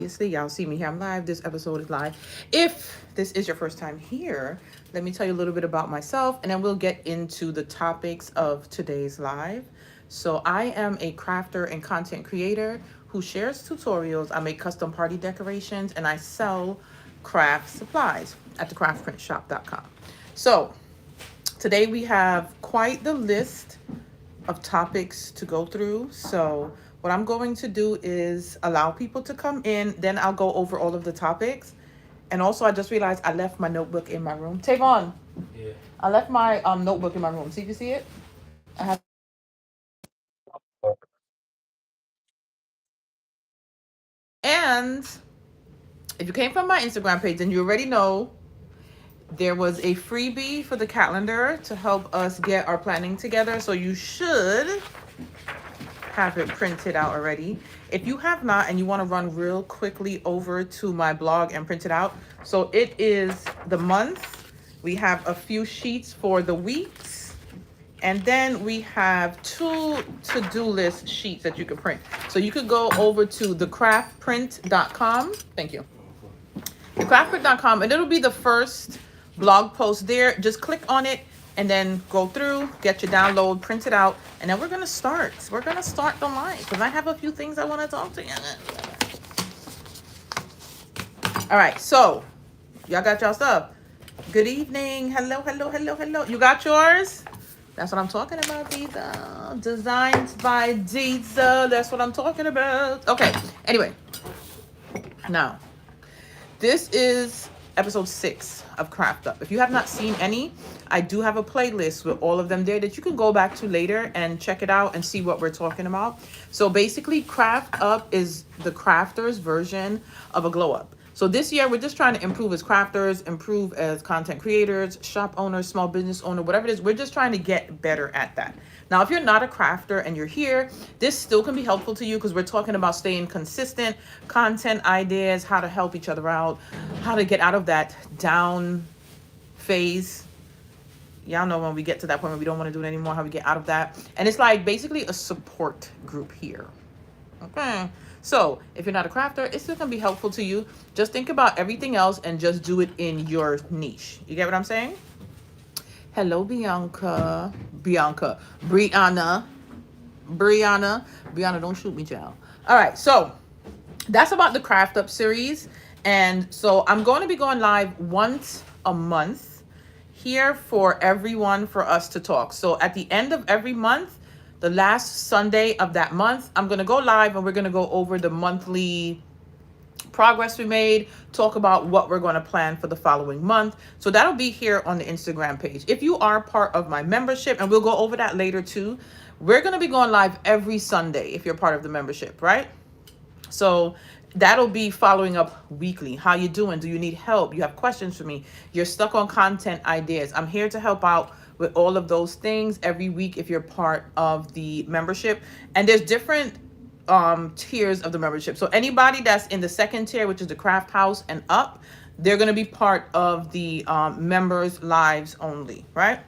Obviously, y'all see me here. I'm live. This episode is live. If this is your first time here, let me tell you a little bit about myself and then we'll get into the topics of today's live. So, I am a crafter and content creator who shares tutorials. I make custom party decorations and I sell craft supplies at the craftprintshop.com. So, today we have quite the list of topics to go through. So what I'm going to do is allow people to come in, then I'll go over all of the topics. And also I just realized I left my notebook in my room. Tavon, Yeah. I left my notebook in my room. See if you see it? I have. And if you came from my Instagram page, then you already know there was a freebie for the calendar to help us get our planning together. So you should have it printed out already. If you have not and you want to run real quickly over to my blog and print it out. So it is the month. We have a few sheets for the weeks. And then we have two to-do list sheets that you can print. So you could go over to thecraftprint.com. Thank you. Thecraftprint.com, and it'll be the first blog post there. Just click on it and then go through, get your download, print it out, and then we're gonna start. We're gonna start the live because I have a few things I want to talk to you. All right, so y'all got y'all stuff. Good evening. Hello, hello, hello, hello. You got yours? That's what I'm talking about, Diza. Designs by Diza. That's what I'm talking about. Okay. Anyway, now this is episode 6 of Craft Up. If you have not seen any, I do have a playlist with all of them there that you can go back to later and check it out and see what we're talking about. So basically, Craft Up is the crafters version of a glow up. So this year, we're just trying to improve as crafters, improve as content creators, shop owners, small business owner, whatever it is. We're just trying to get better at that. Now, if you're not a crafter and you're here, this still can be helpful to you because we're talking about staying consistent, content ideas, how to help each other out, how to get out of that down phase. Y'all know when we get to that point where we don't want to do it anymore, how we get out of that. And it's like basically a support group here. Okay. So if you're not a crafter, it's still going to be helpful to you. Just think about everything else and just do it in your niche. You get what I'm saying? Hello, Bianca. Brianna, don't shoot me, child. All right, so that's about the Craft Up series. And so I'm going to be going live once a month here for everyone for us to talk. So at the end of every month, the last Sunday of that month, I'm going to go live and we're going to go over the monthly progress we made, talk about what we're going to plan for the following month. So that'll be here on the Instagram page. If you are part of my membership, and we'll go over that later too, we're going to be going live every Sunday if you're part of the membership, right? So that'll be following up weekly. How you doing? Do you need help? You have questions for me? You're stuck on content ideas. I'm here to help out with all of those things every week if you're part of the membership. And there's different tiers of the membership. So anybody that's in the second tier, which is the craft house and up, they're going to be part of the members lives only, right?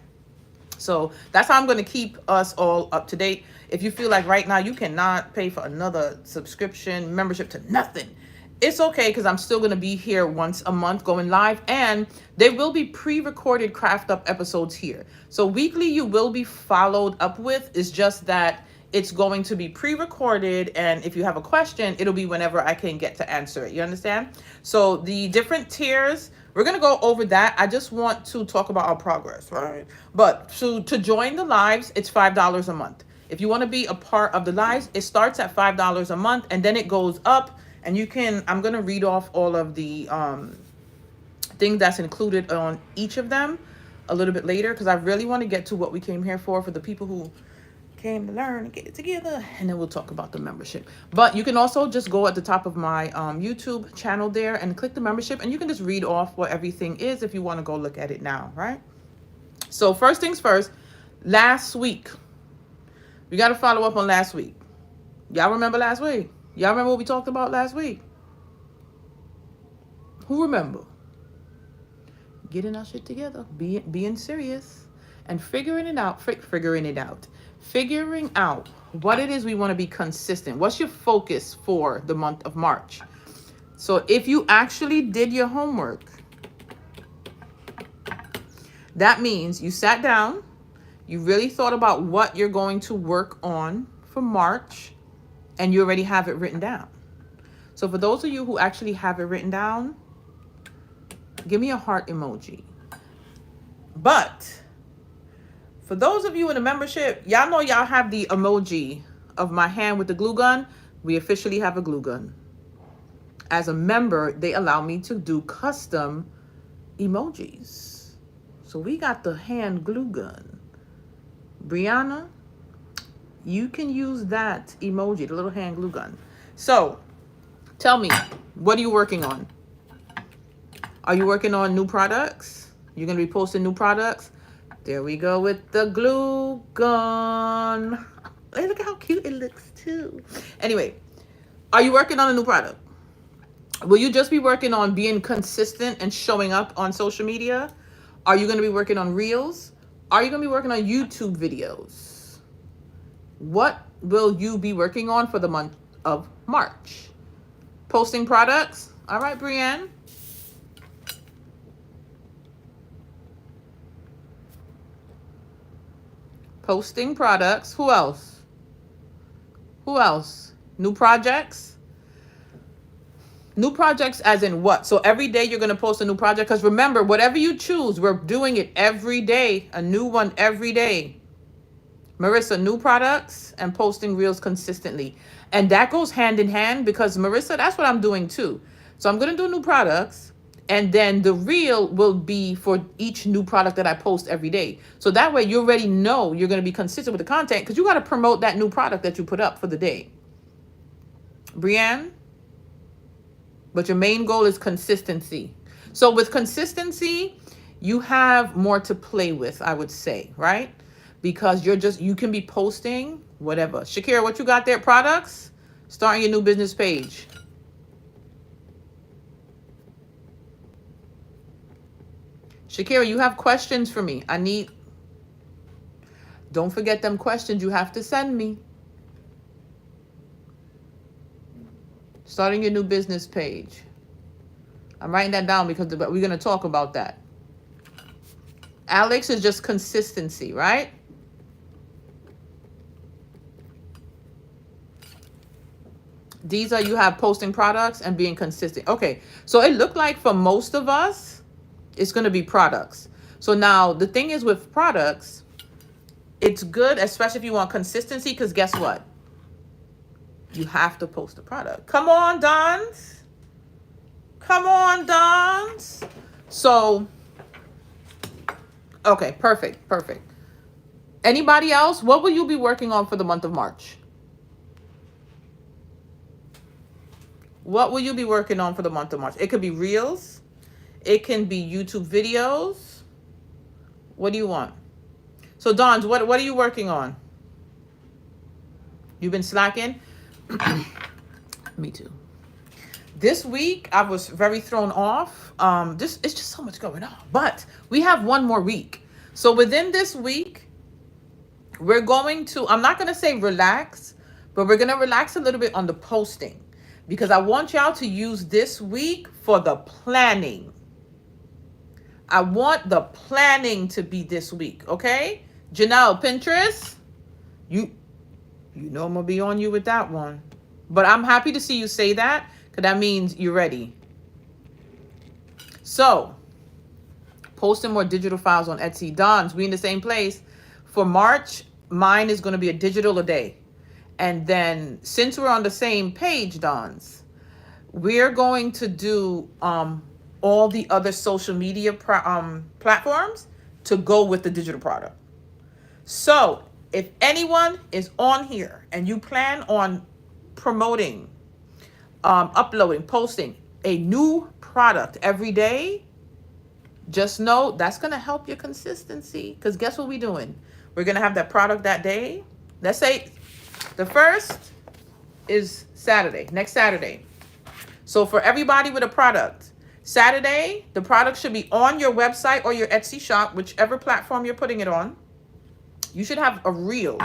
So that's how I'm going to keep us all up to date. If you feel like right now you cannot pay for another subscription membership to nothing, it's okay because I'm still going to be here once a month going live, and there will be pre-recorded Craft Up episodes here. So weekly you will be followed up with. It's just that it's going to be pre-recorded, and if you have a question, it'll be whenever I can get to answer it. You understand? So the different tiers, we're going to go over that. I just want to talk about our progress, right? But to join the lives, it's $5 a month. If you want to be a part of the lives, it starts at $5 a month, and then it goes up, and you can, I'm going to read off all of the things that's included on each of them a little bit later, because I really want to get to what we came here for the people who came to learn and get it together, and then we'll talk about the membership. But you can also just go at the top of my YouTube channel there and click the membership, and you can just read off what everything is if you want to go look at it now, right? So first things first, last week, we got to follow up on last week. Y'all remember last week? Y'all remember what we talked about last week? Who remember? Getting our shit together, being serious, and figuring out what it is we want to be consistent. What's your focus for the month of March? So if you actually did your homework, that means you sat down, you really thought about what you're going to work on for March, and you already have it written down. So for those of you who actually have it written down, give me a heart emoji. But for those of you in the membership, y'all know y'all have the emoji of my hand with the glue gun. We officially have a glue gun. As a member, they allow me to do custom emojis. So we got the hand glue gun. Brianna, you can use that emoji, the little hand glue gun. So tell me, what are you working on? Are you working on new products? You're going to be posting new products? There we go with the glue gun. Hey, look how cute it looks too. Anyway, are you working on a new product? Will you just be working on being consistent and showing up on social media? Are you going to be working on reels? Are you going to be working on YouTube videos? What will you be working on for the month of March? Posting products? All right, Brienne. Posting products. Who else? Who else? New projects? New projects as in what? So every day you're going to post a new project? Because remember, whatever you choose, we're doing it every day. A new one every day. Marissa, new products and posting reels consistently. And that goes hand in hand because Marissa, that's what I'm doing too. So I'm going to do new products. And then the reel will be for each new product that I post every day. So that way you already know you're going to be consistent with the content because you got to promote that new product that you put up for the day. Brienne? But your main goal is consistency. So with consistency, you have more to play with, I would say, right? Because you can be posting whatever. Shakira, what you got there? Products? Starting your new business page. Shakira, you have questions for me. Don't forget them questions you have to send me. Starting your new business page. I'm writing that down because we're going to talk about that. Alex is just consistency, right? These are you have posting products and being consistent. Okay, so it looked like for most of us, it's going to be products. So now the thing is with products, it's good, especially if you want consistency, because guess what? You have to post a product. Come on, Dons. Come on, Dons. So, okay, perfect. Anybody else? What will you be working on for the month of March? What will you be working on for the month of March? It could be reels. It can be YouTube videos. What do you want? So, Dons, what are you working on? You've been slacking? Me too. This week I was very thrown off. It's just so much going on. But we have one more week. So within this week, we're going to, I'm not going to say relax, but we're going to relax a little bit on the posting because I want y'all to use this week for the planning. I want the planning to be this week, okay? Janelle, Pinterest, you know I'm going to be on you with that one. But I'm happy to see you say that because that means you're ready. So, posting more digital files on Etsy. Don's, we in the same place. For March, mine is going to be a digital a day. And then since we're on the same page, Don's, we're going to do all the other social media platforms to go with the digital product. So if anyone is on here and you plan on promoting, uploading, posting a new product every day, just know that's going to help your consistency. Because guess what we're doing? We're going to have that product that day. Let's say the first is Saturday, next Saturday. So for everybody with a product, Saturday, the product should be on your website or your Etsy shop, whichever platform you're putting it on. You should have a reel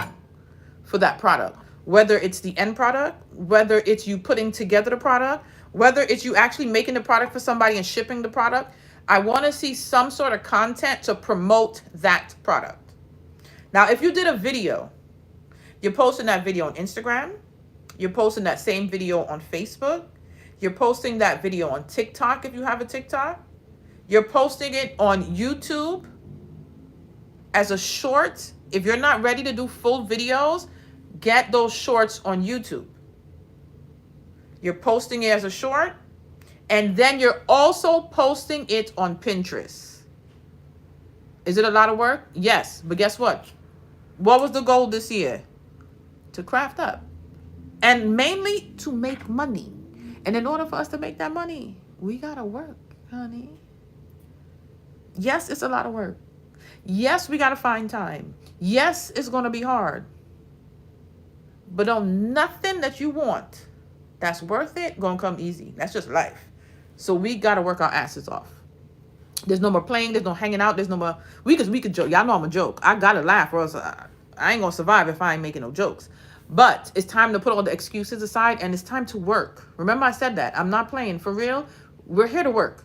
for that product, whether it's the end product, whether it's you putting together the product, Whether it's you actually making the product for somebody and shipping the product, I want to see some sort of content to promote that product. Now, if you did a video, you're posting that video on Instagram, you're posting that same video on Facebook, you're posting that video on TikTok if you have a TikTok, you're posting it on YouTube as a short. If you're not ready to do full videos, get those shorts on YouTube. You're posting it as a short, and then you're also posting it on Pinterest. Is it a lot of work? Yes, but guess what? What was the goal this year? To craft up. And mainly to make money. And in order for us to make that money, we gotta work, honey. Yes, it's a lot of work. Yes, we gotta find time. Yes, it's gonna be hard. But on nothing that you want that's worth it gonna come easy. That's just life. So we gotta work our asses off. There's no more playing. There's no hanging out. There's no more. We could joke. Y'all know I'm a joke. I gotta laugh, or else I ain't gonna survive if I ain't making no jokes. But it's time to put all the excuses aside, and it's time to work. Remember, I said that. I'm not playing. For real, we're here to work.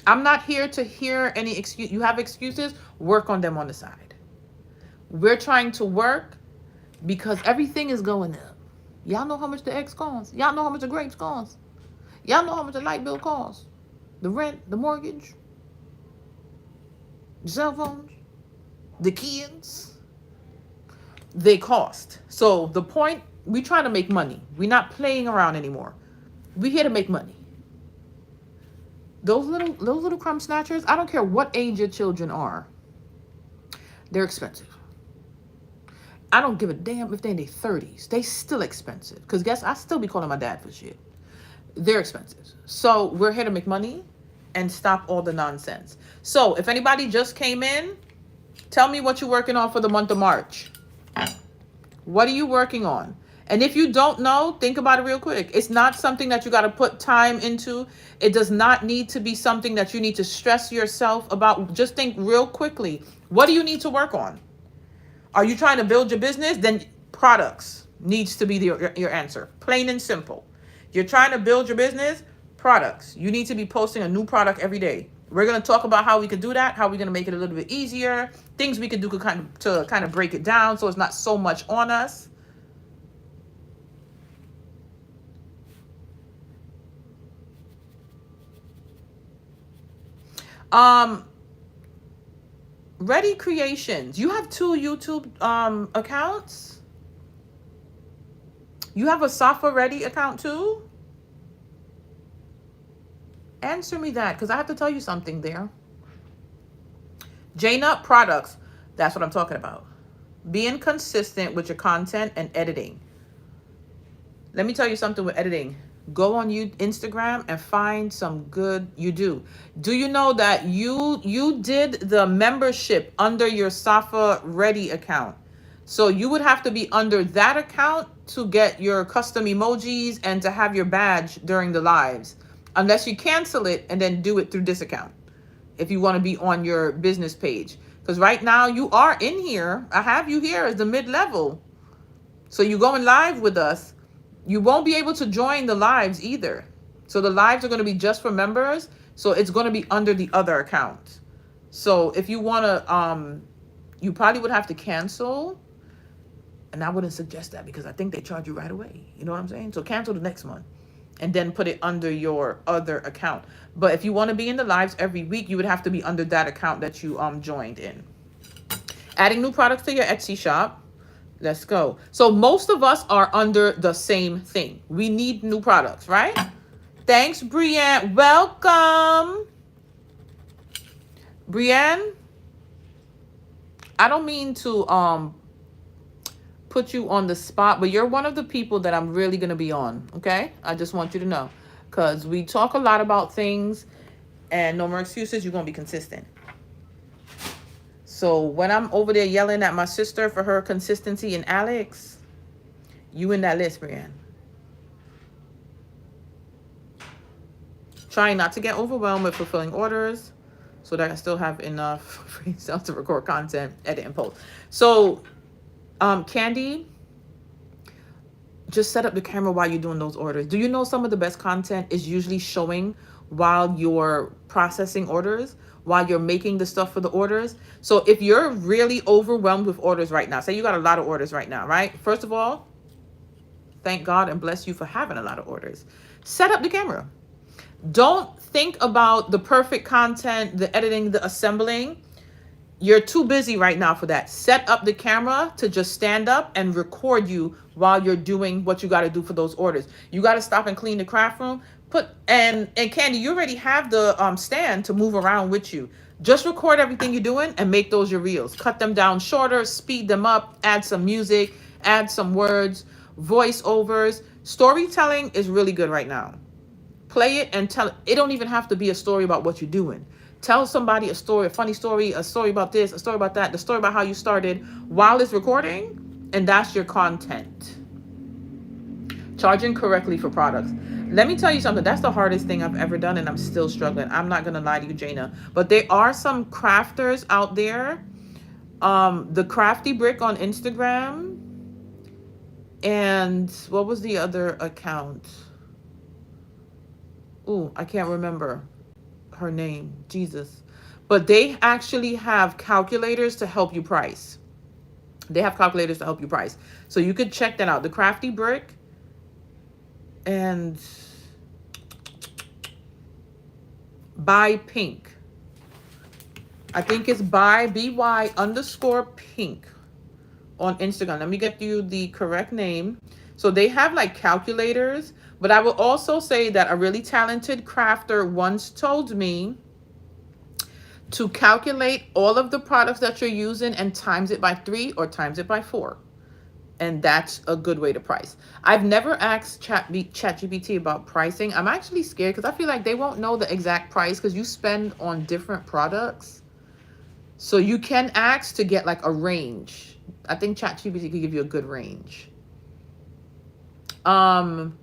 I'm not here to hear any excuse. You have excuses, work on them on the side. We're trying to work because everything is going up. Y'all know how much the eggs cost. Y'all know how much the grapes cost. Y'all know how much the light bill costs. The rent, the mortgage, the cell phones, the kids. They cost. So the point, we trying to make money. We're not playing around anymore. We're here to make money. Those little crumb snatchers, I don't care what age your children are, they're expensive. I don't give a damn if they're in their 30s. They still expensive. Because guess, I still be calling my dad for shit. They're expensive. So we're here to make money and stop all the nonsense. So if anybody just came in, tell me what you're working on for the month of March. What are you working on? And if you don't know, think about it real quick. It's not something that you got to put time into. It does not need to be something that you need to stress yourself about. Just think real quickly. What do you need to work on? Are you trying to build your business? Then products needs to be your answer. Plain and simple. You're trying to build your business? Products. You need to be posting a new product every day. We're going to talk about how we could do that, how we're going to make it a little bit easier, things we could do to kind of break it down so it's not so much on us. Ready Creations. You have 2 YouTube accounts? You have a Safa Ready account too? Answer me that, because I have to tell you something there. J-Nut Products. That's what I'm talking about. Being consistent with your content and editing. Let me tell you something with editing. Go on Instagram and find some good. You do. Do you know that you did the membership under your Safa Ready account? So you would have to be under that account to get your custom emojis and to have your badge during the lives. Unless you cancel it and then do it through this account. If you want to be on your business page. Because right now you are in here. I have you here as the mid-level. So you're going live with us. You won't be able to join the lives either. So the lives are going to be just for members. So it's going to be under the other account. So if you want to, you probably would have to cancel. And I wouldn't suggest that because I think they charge you right away. You know what I'm saying? So cancel the next month and then put it under your other account. But if you want to be in the lives every week, you would have to be under that account that you joined in. Adding new products to your Etsy shop. Let's go. So most of us are under the same thing. We need new products, right? Thanks, Brienne. Welcome. Brienne, I don't mean to put you on the spot, but you're one of the people that I'm really going to be on, okay? I just want you to know. Because we talk a lot about things and no more excuses. You're going to be consistent. So when I'm over there yelling at my sister for her consistency and Alex, you in that list, Brienne. Trying not to get overwhelmed with fulfilling orders so that I still have enough free stuff to record content, edit, and post. So, Candy, just set up the camera while you're doing those orders. Do you know some of the best content is usually showing while you're processing orders, while you're making the stuff for the orders? So if you're really overwhelmed with orders right now, say you got a lot of orders right now, right? First of all, thank God and bless you for having a lot of orders. Set up the camera. Don't think about the perfect content, the editing, the assembling. You're too busy right now for that. Set up the camera to just stand up and record you while you're doing what you got to do for those orders. You got to stop and clean the craft room. And Candy, you already have the stand to move around with you. Just record everything you're doing and make those your reels. Cut them down shorter, speed them up, add some music, add some words, voiceovers. Storytelling is really good right now. Play it and tell it. It don't even have to be a story about what you're doing. Tell somebody a story, a funny story, a story about this, a story about that, the story about how you started while it's recording, and that's your content. Charging correctly for products. Let me tell you something. That's the hardest thing I've ever done, and I'm still struggling. I'm not going to lie to you, Jana. But there are some crafters out there. The Crafty Brick on Instagram. And what was the other account? Ooh, I can't remember her name. Jesus. But they actually have calculators to help you price. They have calculators to help you price. So you could check that out. The Crafty Brick. And Buy Pink. I think it's BY_pink on Instagram. Let me get you the correct name. So they have like calculators, but I will also say that a really talented crafter once told me to calculate all of the products that you're using and times it by 3 or times it by 4. And that's a good way to price. I've never asked ChatGPT about pricing. I'm actually scared because I feel like they won't know the exact price because you spend on different products. So you can ask to get like a range. I think ChatGPT could give you a good range. Brianna,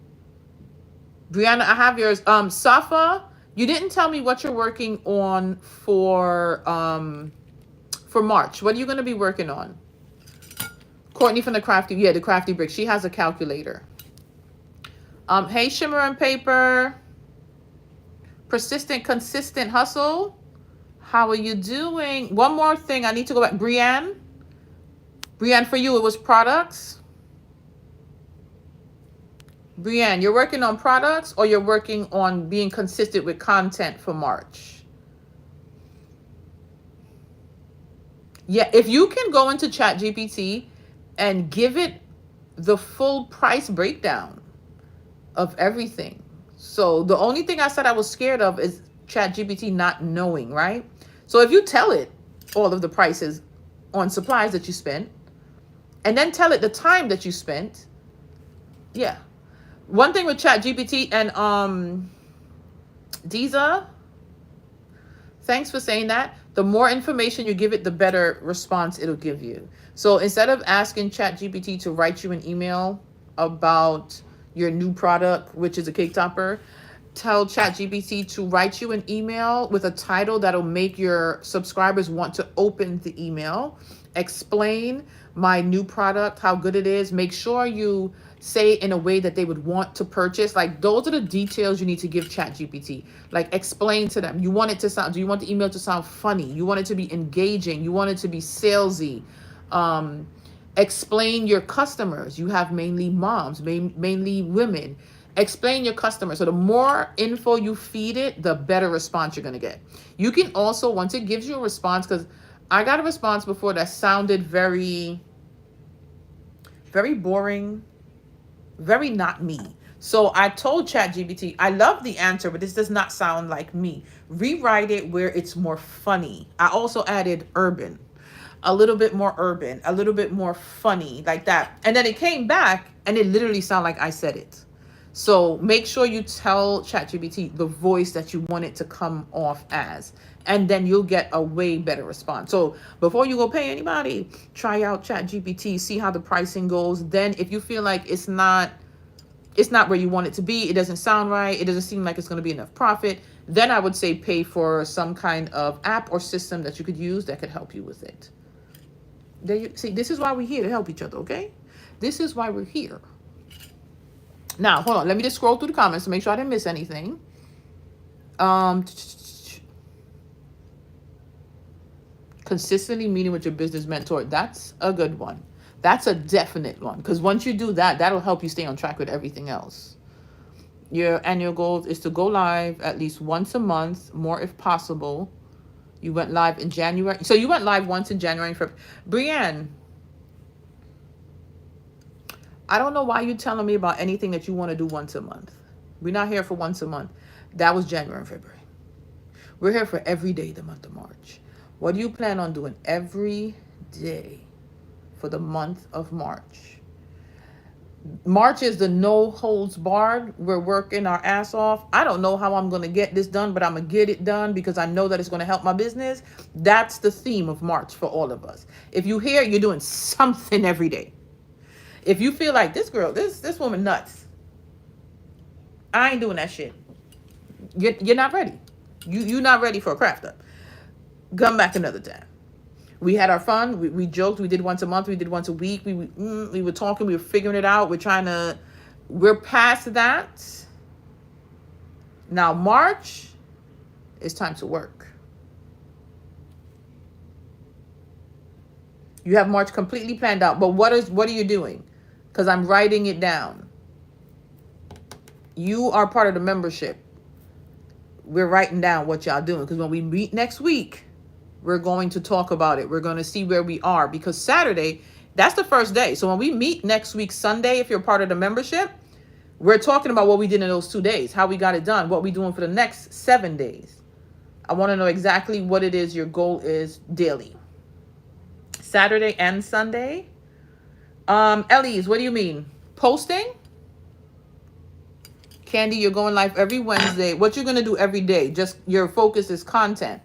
I have yours. Safa, you didn't tell me what you're working on for March. What are you going to be working on? Courtney from the Crafty Brick. She has a calculator. Hey, Shimmer and Paper. Persistent, consistent hustle. How are you doing? One more thing. I need to go back. Brianne, for you, it was products. Brianne, you're working on products or you're working on being consistent with content for March? Yeah, if you can go into ChatGPT and give it the full price breakdown of everything. So the only thing I said I was scared of is ChatGPT not knowing, right? So if you tell it all of the prices on supplies that you spent, and then tell it the time that you spent, yeah. One thing with ChatGPT and Diza, thanks for saying that. The more information you give it, the better response it'll give you. So instead of asking ChatGPT to write you an email about your new product, which is a cake topper, tell ChatGPT to write you an email with a title that'll make your subscribers want to open the email. Explain my new product, how good it is. Make sure you say it in a way that they would want to purchase. Like, those are the details you need to give ChatGPT. Like, explain to them. You want it to sound, do you want the email to sound funny? You want it to be engaging? You want it to be salesy? Explain your customers. You have mainly moms, mainly women. Explain your customers. So the more info you feed it, the better response you're going to get. You can also, once it gives you a response, because I got a response before that sounded very, very boring, very not me. So I told ChatGPT, I love the answer, but this does not sound like me. Rewrite it where it's more funny. I also added urban, a little bit more urban, a little bit more funny, like that. And then it came back and it literally sounded like I said it. So make sure you tell ChatGPT the voice that you want it to come off as, and then you'll get a way better response. So before you go pay anybody, try out ChatGPT, see how the pricing goes. Then if you feel like it's not where you want it to be, it doesn't sound right, it doesn't seem like it's going to be enough profit, then I would say pay for some kind of app or system that you could use that could help you with it. There you see, this is why we're here, to help each other, okay? This is why we're here. Now, hold on. Let me just scroll through the comments to make sure I didn't miss anything. Consistently meeting with your business mentor. That's a good one. That's a definite one. Because once you do that, that'll help you stay on track with everything else. Your annual goal is to go live at least once a month, more if possible. You went live in January. So you went live once in January and February. Brienne, I don't know why you're telling me about anything that you want to do once a month. We're not here for once a month. That was January and February. We're here for every day the month of March. What do you plan on doing every day for the month of March? March is the no holds barred. We're working our ass off. I don't know how I'm going to get this done, but I'm going to get it done because I know that it's going to help my business. That's the theme of March for all of us. If you hear, you're doing something every day. If you feel like this girl, this woman nuts, I ain't doing that shit. You're not ready. You're not ready for a craft up. Come back another time. We had our fun. We joked. We did once a month. We did once a week. We were talking. We were figuring it out. We're past that. Now March, it's time to work. You have March completely planned out. But what are you doing? Because I'm writing it down. You are part of the membership. We're writing down what y'all doing. Because when we meet next week, we're going to talk about it. We're going to see where we are. Because Saturday, that's the first day. So when we meet next week, Sunday, if you're part of the membership, we're talking about what we did in those 2 days. How we got it done. What we're doing for the next 7 days. I want to know exactly what it is your goal is daily. Saturday and Sunday. Elise, what do you mean? Posting? Candy, you're going live every Wednesday. What you're going to do every day? Just your focus is content.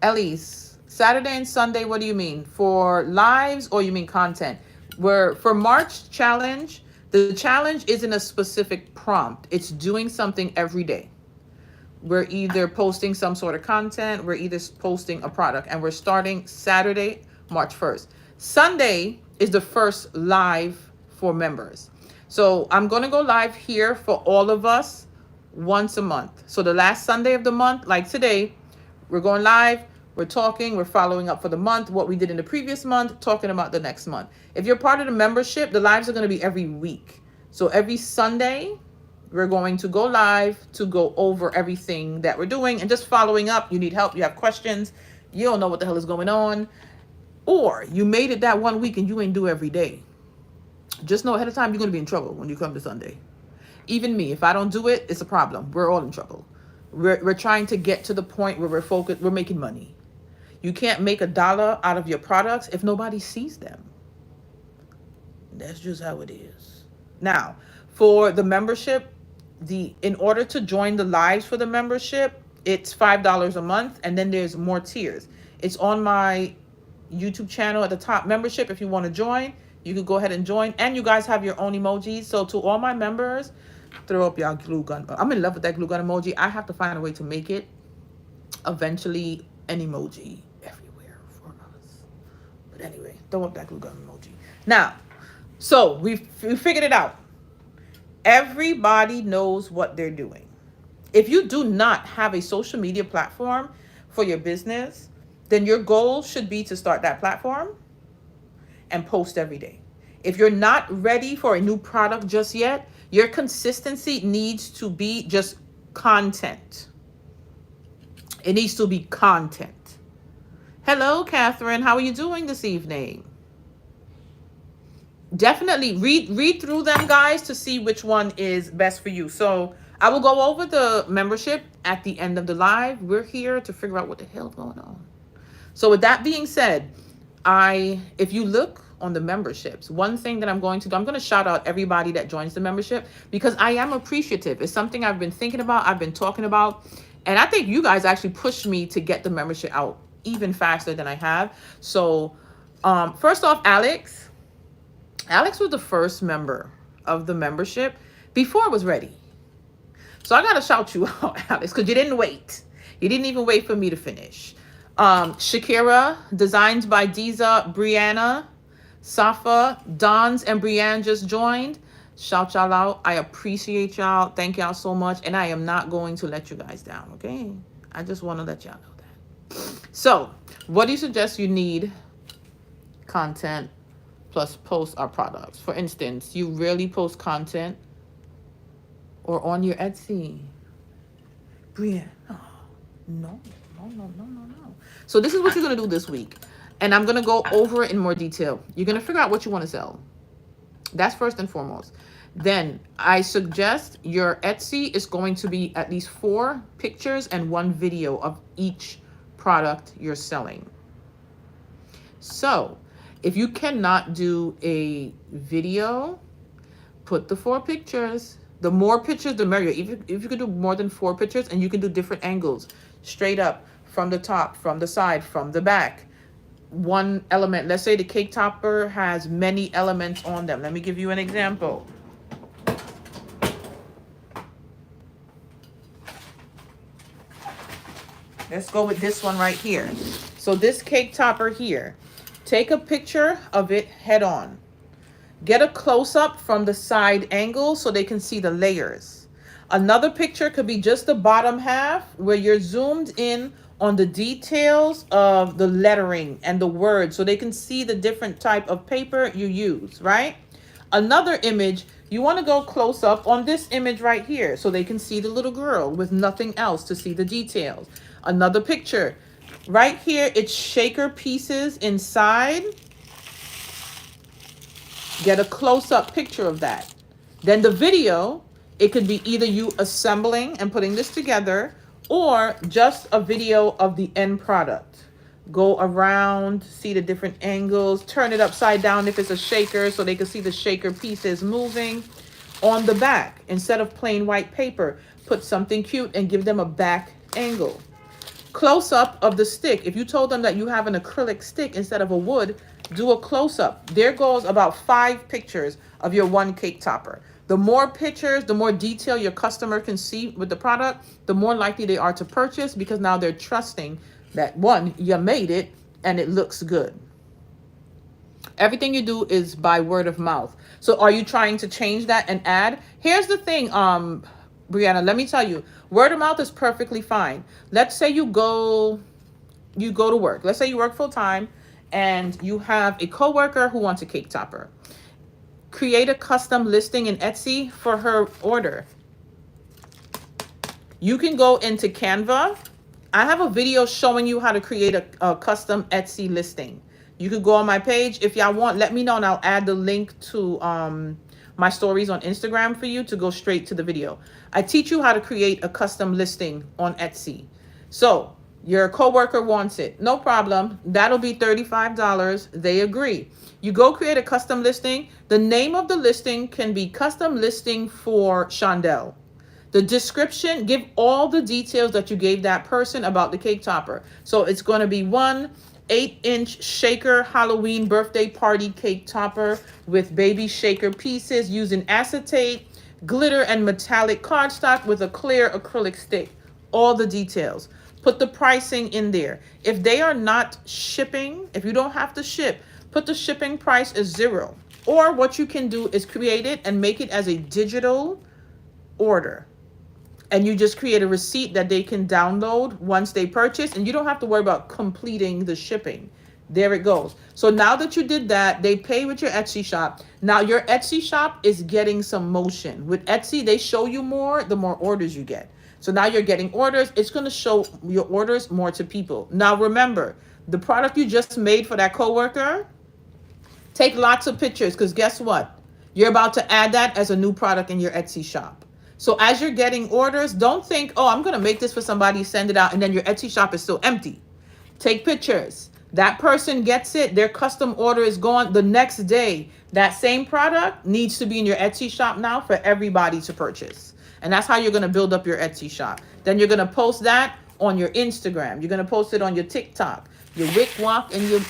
Elise, Saturday and Sunday, what do you mean? For lives or you mean content? For March challenge, the challenge isn't a specific prompt. It's doing something every day. We're either posting some sort of content. We're either posting a product. And we're starting Saturday, March 1st. Sunday is the first live for members. So I'm going to go live here for all of us once a month. So the last Sunday of the month, like today, we're going live. We're talking. We're following up for the month, what we did in the previous month, talking about the next month. If you're part of the membership, the lives are going to be every week. So every Sunday, we're going to go live to go over everything that we're doing and just following up. You need help. You have questions. You don't know what the hell is going on. Or you made it that 1 week and you ain't do every day. Just know ahead of time you're going to be in trouble when you come to Sunday. Even me, if I don't do it, it's a problem. We're all in trouble. We're trying to get to the point where we're focused. We're making money. You can't make $1 out of your products if nobody sees them. That's just how it is. Now, for the membership, in order to join the lives for the membership, it's $5 a month, and then there's more tiers. It's on my YouTube channel at the top, membership. If you want to join, you can go ahead and join. And you guys have your own emojis. So to all my members, throw up your glue gun. I'm in love with that glue gun emoji. I have to find a way to make it eventually an emoji everywhere for us. But anyway, throw up that glue gun emoji. Now, so we figured it out. Everybody knows what they're doing. If you do not have a social media platform for your business, then your goal should be to start that platform and post every day. If you're not ready for a new product just yet, your consistency needs to be just content. It needs to be content. Hello, Catherine. How are you doing this evening? Definitely read through them, guys, to see which one is best for you. So I will go over the membership at the end of the live. We're here to figure out what the hell's going on. So with that being said, if you look on the memberships, one thing that I'm going to do, I'm going to shout out everybody that joins the membership because I am appreciative. It's something I've been thinking about. I've been talking about. And I think you guys actually pushed me to get the membership out even faster than I have. So first off, Alex was the first member of the membership before it was ready. So I got to shout you out, Alex, because you didn't wait. You didn't even wait for me to finish. Shakira, Designs by Diza, Brianna, Safa, Dons, and Brianne just joined. Shout y'all out. I appreciate y'all. Thank y'all so much. And I am not going to let you guys down, okay? I just want to let y'all know that. So, what do you suggest you need? Content plus post our products. For instance, you rarely post content or on your Etsy. Brianne, oh, no. So this is what you're going to do this week. And I'm going to go over it in more detail. You're going to figure out what you want to sell. That's first and foremost. Then I suggest your Etsy is going to be at least 4 pictures and 1 video of each product you're selling. So if you cannot do a video, put the 4 pictures. The more pictures, the merrier. If you could do more than 4 pictures, and you can do different angles, straight up, from the top, from the side, from the back. One element, let's say the cake topper has many elements on them. Let me give you an example. Let's go with this one right here. So this cake topper here, take a picture of it head on. Get a close-up from the side angle so they can see the layers. Another picture could be just the bottom half where you're zoomed in on the details of the lettering and the words so they can see the different type of paper you use, right? Another image, you want to go close up on this image right here so they can see the little girl with nothing else to see the details. Another picture, right here, it's shaker pieces inside. Get a close-up picture of that. Then the video, it could be either you assembling and putting this together or just a video of the end product. Go around, see the different angles, turn it upside down if it's a shaker so they can see the shaker pieces moving. On the back, instead of plain white paper, put something cute and give them a back angle. Close-up of the stick. If you told them that you have an acrylic stick instead of a wood, do a close-up. There goes about 5 pictures of your one cake topper. The more pictures, the more detail your customer can see with the product, the more likely they are to purchase because now they're trusting that, one, you made it and it looks good. Everything you do is by word of mouth. So are you trying to change that and add? Here's the thing, Brianna, let me tell you, word of mouth is perfectly fine. Let's say you go to work. Let's say you work full time and you have a coworker who wants a cake topper. Create a custom listing in Etsy for her order. You can go into Canva. I have a video showing you how to create a custom Etsy listing. You could go on my page. If y'all want, let me know and I'll add the link to my stories on Instagram for you to go straight to the video. I teach you how to create a custom listing on Etsy. So your coworker wants it. No problem. That'll be $35. They agree. You go create a custom listing. The name of the listing can be custom listing for Shondell. The description, give all the details that you gave that person about the cake topper. So it's going to be 1 8-inch shaker Halloween birthday party cake topper with baby shaker pieces using acetate, glitter, and metallic cardstock with a clear acrylic stick. All the details. Put the pricing in there. If they are not shipping, if you don't have to ship, put the shipping price as 0. Or what you can do is create it and make it as a digital order. And you just create a receipt that they can download once they purchase, and you don't have to worry about completing the shipping. There it goes. So now that you did that, they pay with your Etsy shop. Now your Etsy shop is getting some motion. With Etsy, they show you more, the more orders you get. So now you're getting orders. It's going to show your orders more to people. Now remember, the product you just made for that coworker, take lots of pictures because guess what? You're about to add that as a new product in your Etsy shop. So as you're getting orders, don't think, oh, I'm going to make this for somebody, send it out, and then your Etsy shop is still empty. Take pictures. That person gets it. Their custom order is gone. The next day, that same product needs to be in your Etsy shop now for everybody to purchase. And that's how you're going to build up your Etsy shop. Then you're going to post that on your Instagram. You're going to post it on your TikTok, your WicWalk, and your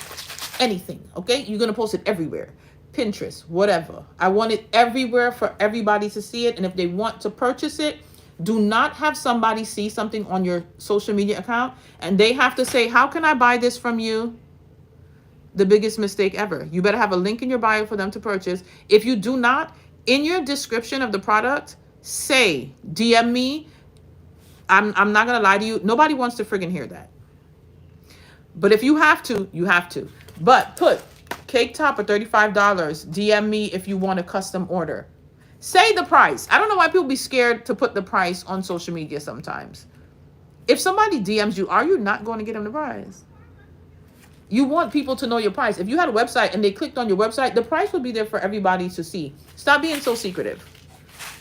anything. Okay? You're going to post it everywhere. Pinterest, whatever. I want it everywhere for everybody to see it. And if they want to purchase it, do not have somebody see something on your social media account and they have to say, how can I buy this from you? the biggest mistake ever. You better have a link in your bio for them to purchase. If you do not, in your description of the product, say, DM me. I'm not going to lie to you. Nobody wants to friggin' hear that. But if you have to, you have to. But put cake top at $35. DM me if you want a custom order. Say the price. I don't know why people be scared to put the price on social media sometimes. If somebody DMs you, are you not going to get them the price? You want people to know your price. If you had a website and they clicked on your website, the price would be there for everybody to see. Stop being so secretive.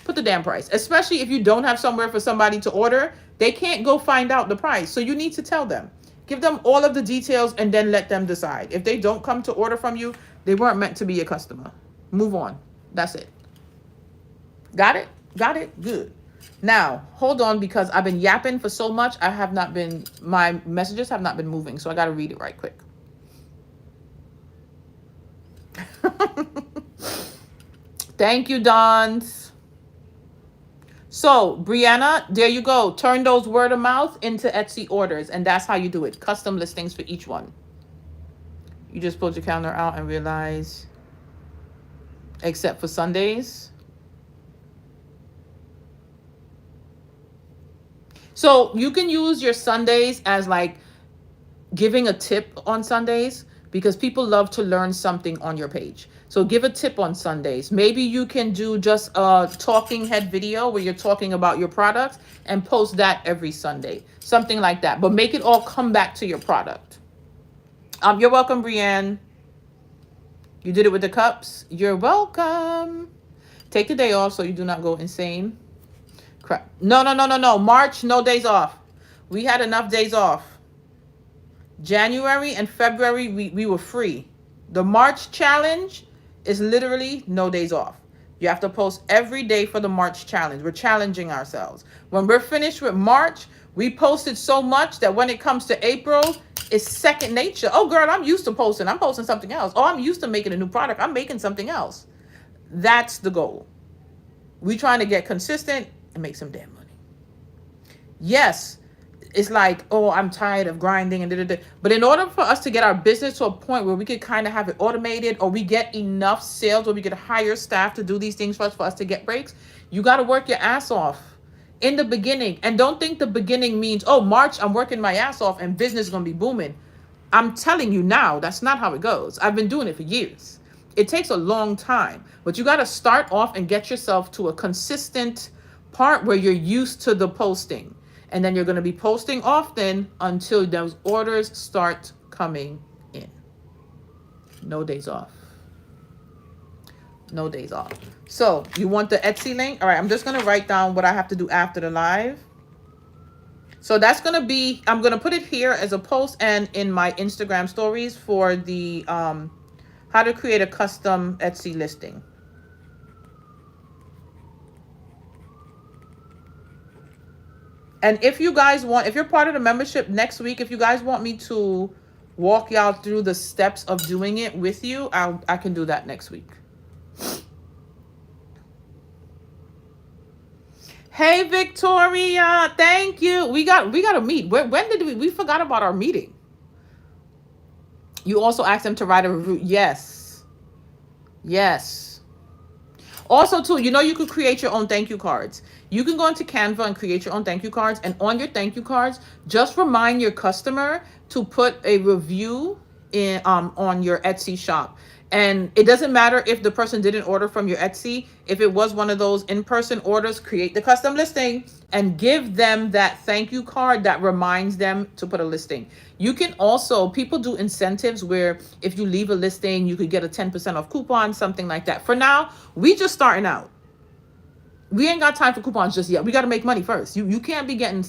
Put the damn price. Especially if you don't have somewhere for somebody to order, they can't go find out the price. So you need to tell them. Give them all of the details and then let them decide. If they don't come to order from you, they weren't meant to be a customer. Move on. That's it. Got it? Got it? Good. Now, hold on, because I've been yapping for so much. My messages have not been moving. So I got to read it right quick. Thank you, Dons. So, Brianna, there you go. Turn those word of mouth into Etsy orders, and that's how you do it. Custom listings for each one. You just pulled your calendar out and realize, except for Sundays. So you can use your Sundays as like giving a tip on Sundays, because people love to learn something on your page. So give a tip on Sundays. Maybe you can do just a talking head video where you're talking about your products and post that every Sunday. Something like that. But make it all come back to your product. You're welcome, Brienne. You did it with the cups. You're welcome. Take the day off so you do not go insane. Crap. No. March, no days off. We had enough days off. January and February, we were free. The March challenge is literally no days off. You have to post every day for the March challenge. We're challenging ourselves. When we're finished with March, we posted so much that when it comes to April, it's second nature. Oh, girl, I'm used to posting. I'm posting something else. Oh, I'm used to making a new product. I'm making something else. That's the goal. We're trying to get consistent and make some damn money. Yes. It's like, oh, I'm tired of grinding and da-da-da. But in order for us to get our business to a point where we could kind of have it automated, or we get enough sales where we could hire staff to do these things for us to get breaks, you got to work your ass off in the beginning. And don't think the beginning means, oh, March, I'm working my ass off and business is going to be booming. I'm telling you now, that's not how it goes. I've been doing it for years. It takes a long time. But you got to start off and get yourself to a consistent part where you're used to the posting. And then you're going to be posting often until those orders start coming in. No days off. No days off. So you want the Etsy link? All right, I'm just going to write down what I have to do after the live. So that's going to be, I'm going to put it here as a post and in my Instagram stories for the how to create a custom Etsy listing. And if you guys want, if you're part of the membership next week, if you guys want me to walk y'all through the steps of doing it with you, I can do that next week. Hey, Victoria, thank you. We got to meet. When did we forgot about our meeting? You also asked them to write a review. Yes. Yes. Also, too, you know, you could create your own thank you cards. You can go into Canva and create your own thank you cards. And on your thank you cards, just remind your customer to put a review in on your Etsy shop. And it doesn't matter if the person didn't order from your Etsy. If it was one of those in-person orders, create the custom listing and give them that thank you card that reminds them to put a listing. You can also, people do incentives where if you leave a listing, you could get a 10% off coupon, something like that. For now, we just starting out. We ain't got time for coupons just yet. We got to make money first. You can't be getting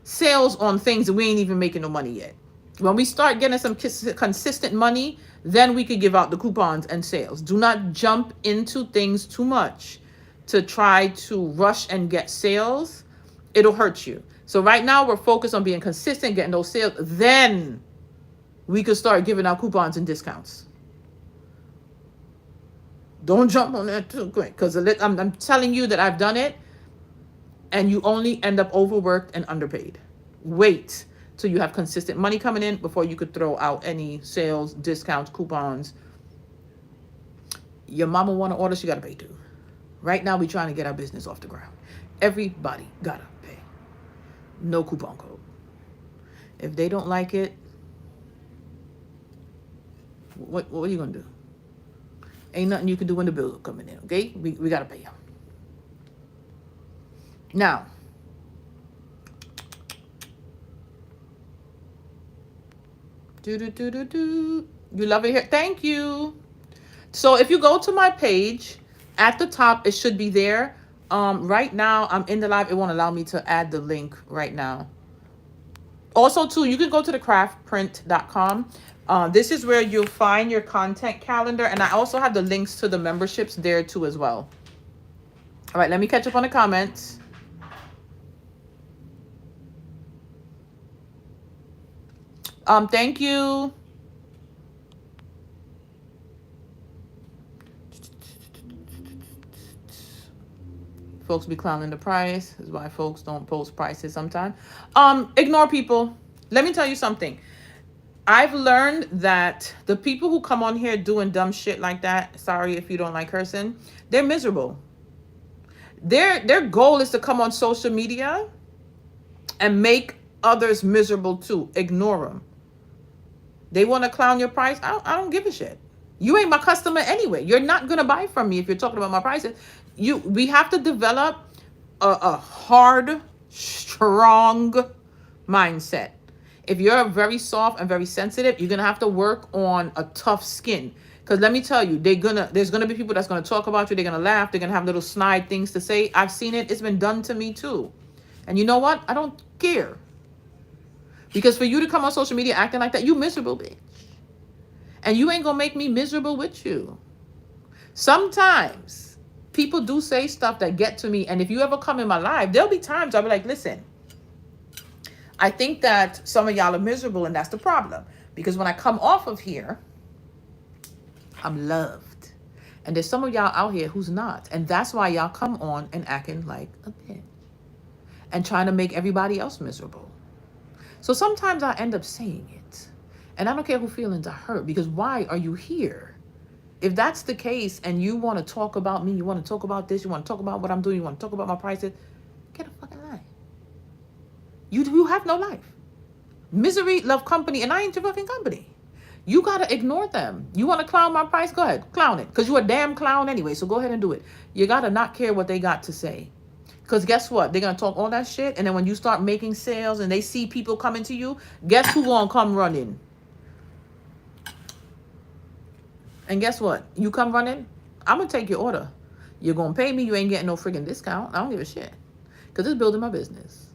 sales on things that we ain't even making no money yet. When we start getting some consistent money, then we could give out the coupons and sales. Do not jump into things too much to try to rush and get sales. It'll hurt you. So right now we're focused on being consistent, getting those sales. Then we could start giving out coupons and discounts. Don't jump on that too quick, because I'm telling you that I've done it and you only end up overworked and underpaid. Wait so you have consistent money coming in before you could throw out any sales, discounts, coupons. Your mama want to order, she got to pay too. Right now, we trying to get our business off the ground. Everybody got to pay. No coupon code. If they don't like it, what are you going to do? Ain't nothing you can do when the bills are coming in, okay? We got to pay them. Now, you love it here. Thank you. So if you go to my page, at the top, it should be there. Right now, I'm in the live. It won't allow me to add the link right now. Also, too, you can go to the craftprint.com. This is where you'll find your content calendar. And I also have the links to the memberships there, too, as well. All right, let me catch up on the comments. Thank you. Folks be clowning the price. That's why folks don't post prices sometimes. Ignore people. Let me tell you something. I've learned that the people who come on here doing dumb shit like that, sorry if you don't like cursing, they're miserable. Their goal is to come on social media and make others miserable too. Ignore them. They want to clown your price. I don't give a shit. You ain't my customer anyway. You're not going to buy from me if you're talking about my prices. We have to develop a hard, strong mindset. If you're very soft and very sensitive, you're going to have to work on a tough skin. Because let me tell you, there's going to be people that's going to talk about you. They're going to laugh. They're going to have little snide things to say. I've seen it. It's been done to me too. And you know what? I don't care. Because for you to come on social media acting like that, you miserable bitch. And you ain't going to make me miserable with you. Sometimes people do say stuff that get to me. And if you ever come in my life, there'll be times I'll be like, listen, I think that some of y'all are miserable and that's the problem. Because when I come off of here, I'm loved. And there's some of y'all out here who's not. And that's why y'all come on and acting like a bitch. And trying to make everybody else miserable. So sometimes I end up saying it. And I don't care who feelings are hurt. Because why are you here? If that's the case and you want to talk about me, you want to talk about this, you want to talk about what I'm doing, you want to talk about my prices, get a fucking life. You have no life. Misery love company, and I ain't your fucking company. You got to ignore them. You want to clown my price? Go ahead, clown it. Because you're a damn clown anyway, so go ahead and do it. You got to not care what they got to say. Because guess what? They're going to talk all that shit, and then when you start making sales and they see people coming to you, guess who going to come running? And guess what? You come running, I'm going to take your order. You're going to pay me. You ain't getting no friggin' discount. I don't give a shit. Because it's building my business.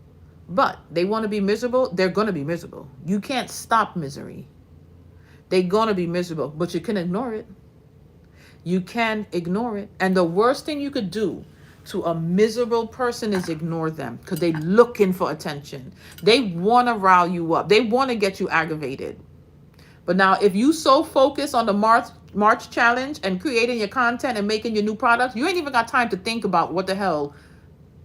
But they want to be miserable. They're going to be miserable. You can't stop misery. They're going to be miserable. But you can ignore it. You can ignore it. And the worst thing you could do to a miserable person is ignore them. Because they're looking for attention. They want to rile you up. They want to get you aggravated. But now, if you so focus on the March challenge and creating your content and making your new products, you ain't even got time to think about what the hell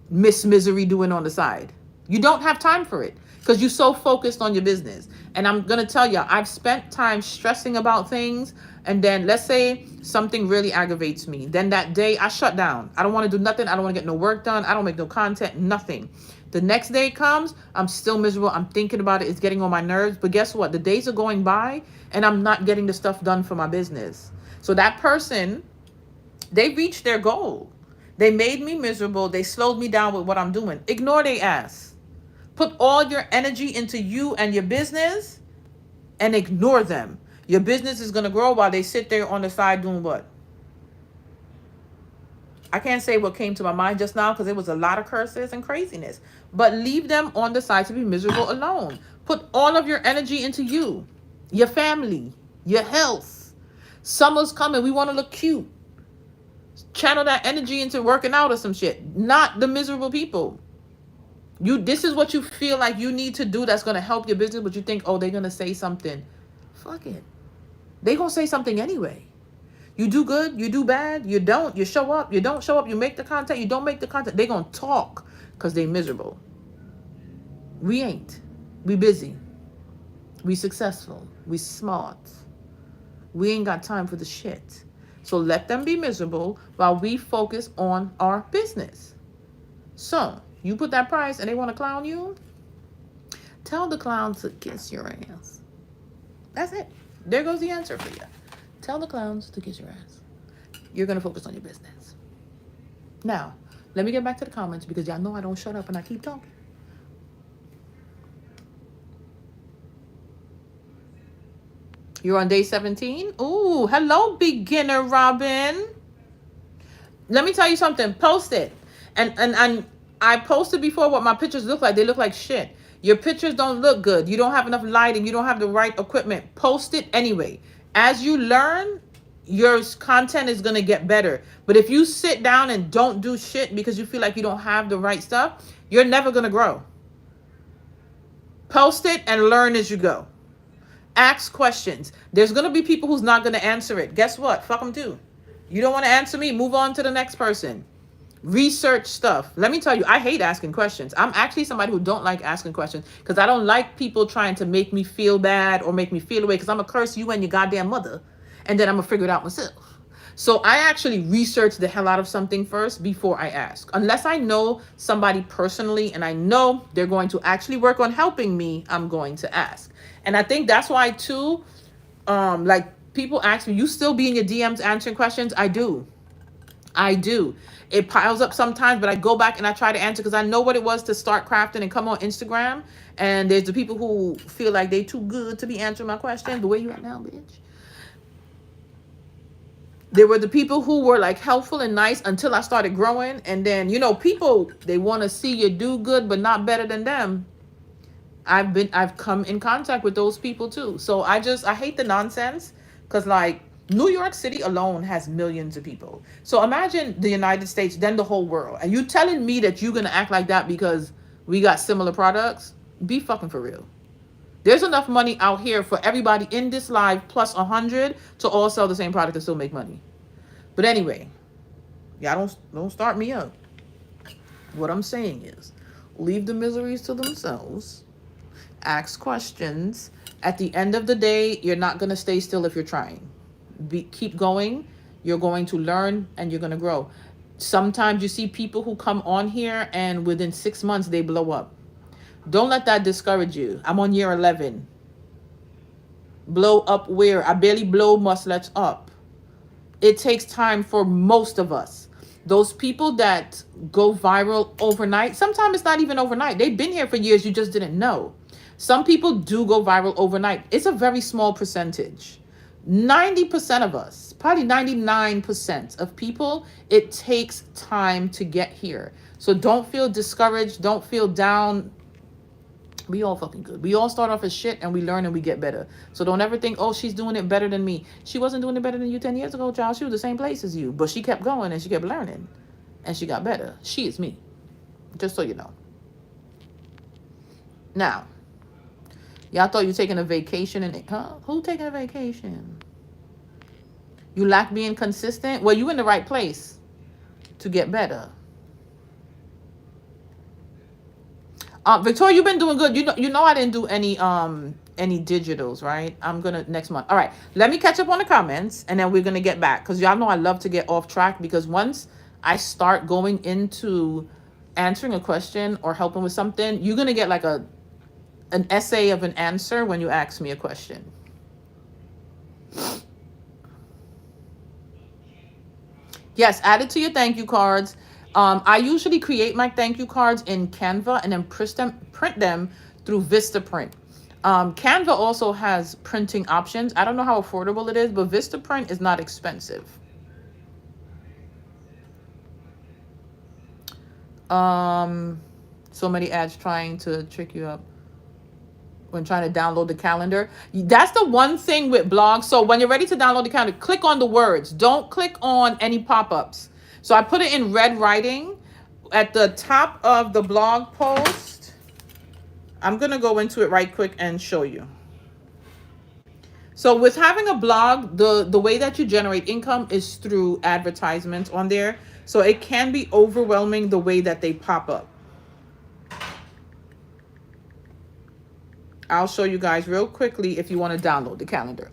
Miss Misery doing on the side. You don't have time for it because you're so focused on your business. And I'm going to tell you, I've spent time stressing about things. And then let's say something really aggravates me. Then that day I shut down. I don't want to do nothing. I don't want to get no work done. I don't make no content, nothing. The next day comes, I'm still miserable. I'm thinking about it. It's getting on my nerves. But guess what? The days are going by and I'm not getting the stuff done for my business. So that person, they reached their goal. They made me miserable. They slowed me down with what I'm doing. Ignore their ass. Put all your energy into you and your business and ignore them. Your business is going to grow while they sit there on the side doing what? I can't say what came to my mind just now because it was a lot of curses and craziness. But leave them on the side to be miserable alone. Put all of your energy into you, your family, your health. Summer's coming. We want to look cute. Channel that energy into working out or some shit. Not the miserable people. This is what you feel like you need to do that's going to help your business, but you think, oh, they're going to say something. Fuck it. They're going to say something anyway. You do good, you do bad, you don't, you show up, you don't show up, you make the content, you don't make the content. They're going to talk because they're miserable. We ain't. We busy. We successful. We smart. We ain't got time for the shit. So let them be miserable while we focus on our business. So you put that price and they want to clown you, tell the clown to kiss your ass. That's it. There goes the answer for you. Tell the clowns to kiss your ass. You're going to focus on your business. Now, let me get back to the comments because y'all know I don't shut up and I keep talking. You're on day 17? Ooh, hello, beginner Robin. Let me tell you something. Post it. And I posted before what my pictures look like. They look like shit. Your pictures don't look good. You don't have enough lighting. You don't have the right equipment. Post it anyway. As you learn, your content is going to get better. But if you sit down and don't do shit because you feel like you don't have the right stuff, you're never going to grow. Post it and learn as you go. Ask questions. There's going to be people who's not going to answer it. Guess what? Fuck them too. You don't want to answer me? Move on to the next person. Research stuff. Let me tell you, I hate asking questions. I'm actually somebody who don't like asking questions because I don't like people trying to make me feel bad or make me feel away because I'm going to curse you and your goddamn mother and then I'm going to figure it out myself. So I actually research the hell out of something first before I ask. Unless I know somebody personally and I know they're going to actually work on helping me, I'm going to ask. And I think that's why too, like people ask me, you still be in your DMs answering questions? I do. It piles up sometimes, but I go back and I try to answer because I know what it was to start crafting and come on Instagram. And there's the people who feel like they too good to be answering my questions. The way you at now, bitch. There were the people who were like helpful and nice until I started growing. And then, you know, people, they want to see you do good, but not better than them. I've come in contact with those people too. So I hate the nonsense because like New York City alone has millions of people. So imagine the United States, then the whole world. And you telling me that you're going to act like that because we got similar products? Be fucking for real. There's enough money out here for everybody in this live plus 100 to all sell the same product and still make money. But anyway, y'all don't start me up. What I'm saying is leave the miseries to themselves. Ask questions. At the end of the day, you're not going to stay still if you're trying. Keep going. You're going to learn and you're going to grow. Sometimes you see people who come on here and within 6 months they blow up. Don't let that discourage you. I'm on year 11. Blow up where? I barely blow much up. It takes time for most of us. Those people that go viral overnight, sometimes it's not even overnight. They've been here for years. You just didn't know. Some people do go viral overnight. It's a very small percentage. 90% of us, probably 99% of people, it takes time to get here. So don't feel discouraged. Don't feel down. We all fucking good. We all start off as shit and we learn and we get better. So don't ever think, oh, she's doing it better than me. She wasn't doing it better than you 10 years ago, child. She was the same place as you. But she kept going and she kept learning. And she got better. She is me. Just so you know. Now, y'all thought you were taking a vacation and who taking a vacation? You lack being consistent? Well, you in the right place to get better. Victoria, you've been doing good. You know I didn't do any digitals, right? I'm gonna next month. All right, let me catch up on the comments and then we're gonna get back because y'all know I love to get off track because once I start going into answering a question or helping with something, you're gonna get like an essay of an answer when you ask me a question. Yes, add it to your thank you cards. I usually create my thank you cards in Canva and then print them through Vistaprint. Canva also has printing options. I don't know how affordable it is, but Vistaprint is not expensive. So many ads trying to trick you up when trying to download the calendar. That's the one thing with blogs. So when you're ready to download the calendar, click on the words. Don't click on any pop-ups. So I put it in red writing at the top of the blog post. I'm going to go into it right quick and show you. So with having a blog, the way that you generate income is through advertisements on there. So it can be overwhelming the way that they pop up. I'll show you guys real quickly if you want to download the calendar.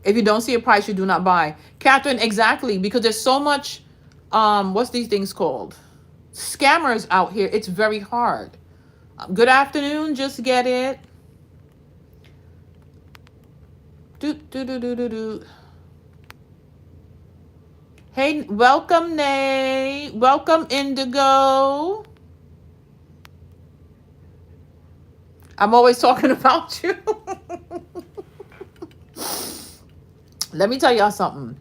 If you don't see a price, you do not buy. Catherine, exactly, because there's so much, what's these things called? Scammers out here. It's very hard. Good afternoon, just get it. Do. Hey, welcome, Nay. Welcome, Indigo. I'm always talking about you. Let me tell y'all something.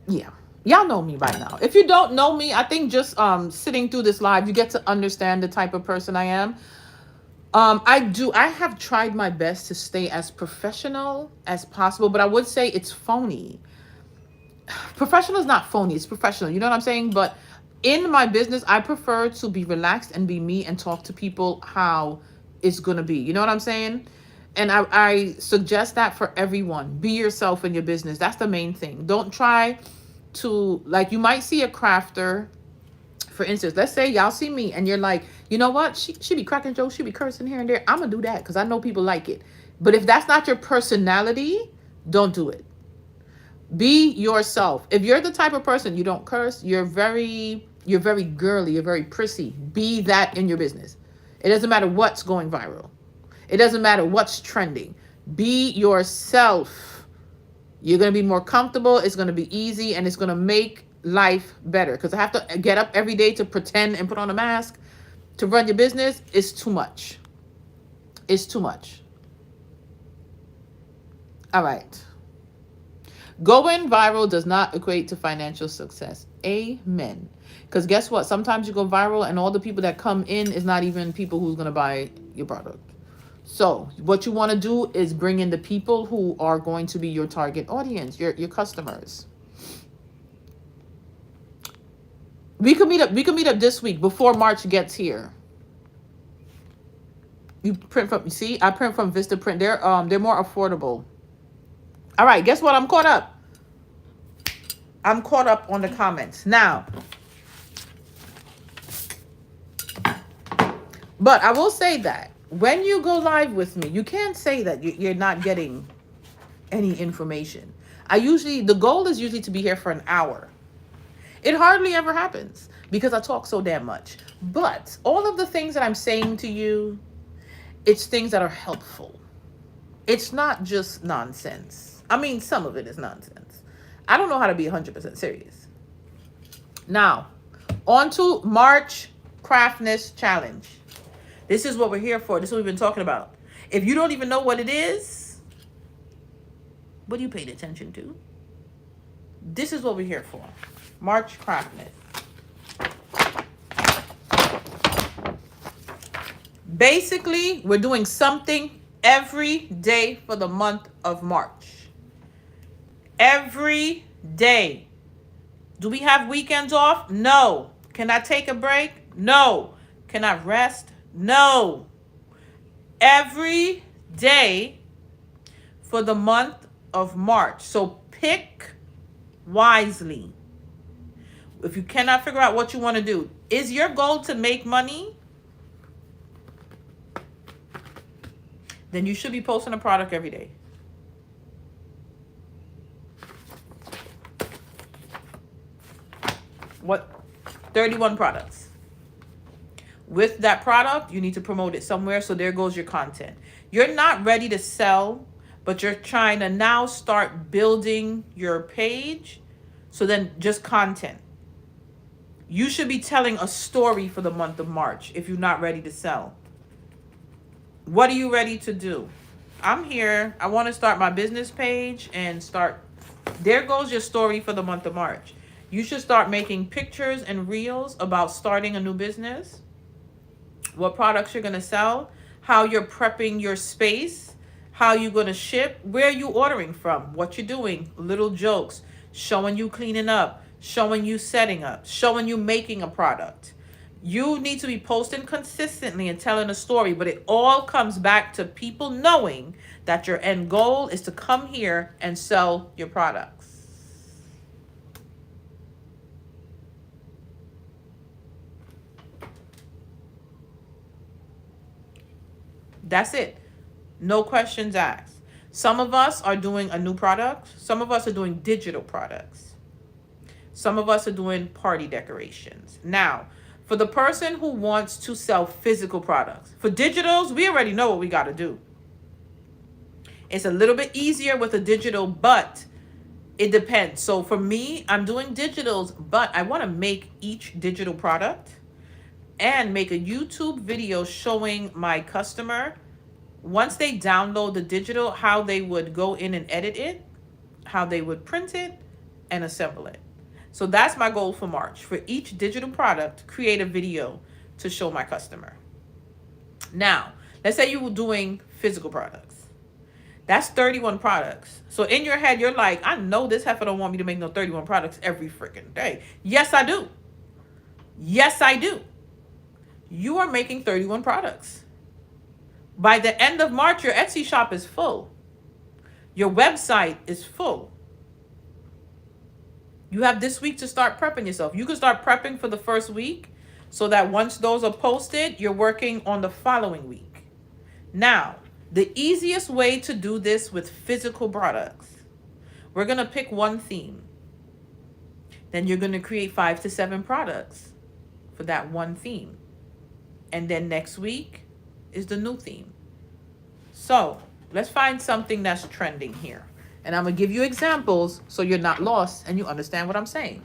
Yeah. Y'all know me by now. If you don't know me, I think just sitting through this live, you get to understand the type of person I am. I have tried my best to stay as professional as possible, but I would say it's phony. Professional is not phony, it's professional. You know what I'm saying? But in my business, I prefer to be relaxed and be me and talk to people how it's going to be. You know what I'm saying? And I suggest that for everyone. Be yourself in your business. That's the main thing. Don't try to, like, you might see a crafter, for instance, let's say y'all see me and you're like, you know what? She be cracking jokes. She be cursing here and there. I'm going to do that because I know people like it. But if that's not your personality, don't do it. Be yourself. If you're the type of person you don't curse, you're very girly, you're very prissy. Be that in your business. It doesn't matter what's going viral. It doesn't matter what's trending. Be yourself. You're going to be more comfortable. It's going to be easy and it's going to make life better. Because I have to get up every day to pretend and put on a mask to run your business. It's too much. It's too much. All right. Going viral does not equate to financial success. Amen. Because guess what? Sometimes you go viral and all the people that come in is not even people who's going to buy your product. So what you want to do is bring in the people who are going to be your target audience, your customers. We could meet up this week before March gets here. You print from, see, I print from Vistaprint. They're more affordable. All right, guess what? I'm caught up. I'm caught up on the comments now. But I will say that when you go live with me, you can't say that you're not getting any information. The goal is usually to be here for an hour. It hardly ever happens because I talk so damn much. But all of the things that I'm saying to you, it's things that are helpful. It's not just nonsense. I mean, some of it is nonsense. I don't know how to be 100% serious. Now, on to March Craftness Challenge. This is what we're here for. This is what we've been talking about. If you don't even know what it is, what are you paying attention to? This is what we're here for. March Craftness. Basically, we're doing something every day for the month of March. Every day. Do we have weekends off? No. Can I take a break? No. Can I rest? No. Every day for the month of March. So pick wisely. If you cannot figure out what you want to do, is your goal to make money? Then you should be posting a product every day. What? 31 products. With that product, you need to promote it somewhere. So there goes your content. You're not ready to sell, but you're trying to now start building your page. So then just content. You should be telling a story for the month of March if you're not ready to sell. What are you ready to do? I'm here. I want to start my business page and start. There goes your story for the month of March. You should start making pictures and reels about starting a new business, what products you're going to sell, how you're prepping your space, how you're going to ship, where you ordering from, what you're doing, little jokes, showing you cleaning up, showing you setting up, showing you making a product. You need to be posting consistently and telling a story, but it all comes back to people knowing that your end goal is to come here and sell your products. That's it. No questions asked. Some of us are doing a new product. Some of us are doing digital products. Some of us are doing party decorations. Now, for the person who wants to sell physical products, for digitals, we already know what we got to do. It's a little bit easier with a digital, but it depends. So for me, I'm doing digitals, but I want to make each digital product and make a YouTube video showing my customer, once they download the digital, how they would go in and edit it, how they would print it and assemble it. So that's my goal for March. For each digital product, create a video to show my customer. Now, let's say you were doing physical products. That's 31 products. So in your head, you're like, I know this heifer don't want me to make no 31 products every freaking day. Yes, I do. Yes, I do. You are making 31 products. By the end of March, your Etsy shop is full. Your website is full. You have this week to start prepping yourself. You can start prepping for the first week so that once those are posted, you're working on the following week. Now, the easiest way to do this with physical products, we're going to pick one theme. Then you're going to create 5 to 7 products for that one theme. And then next week is the new theme. So let's find something that's trending here. And I'm going to give you examples so you're not lost and you understand what I'm saying.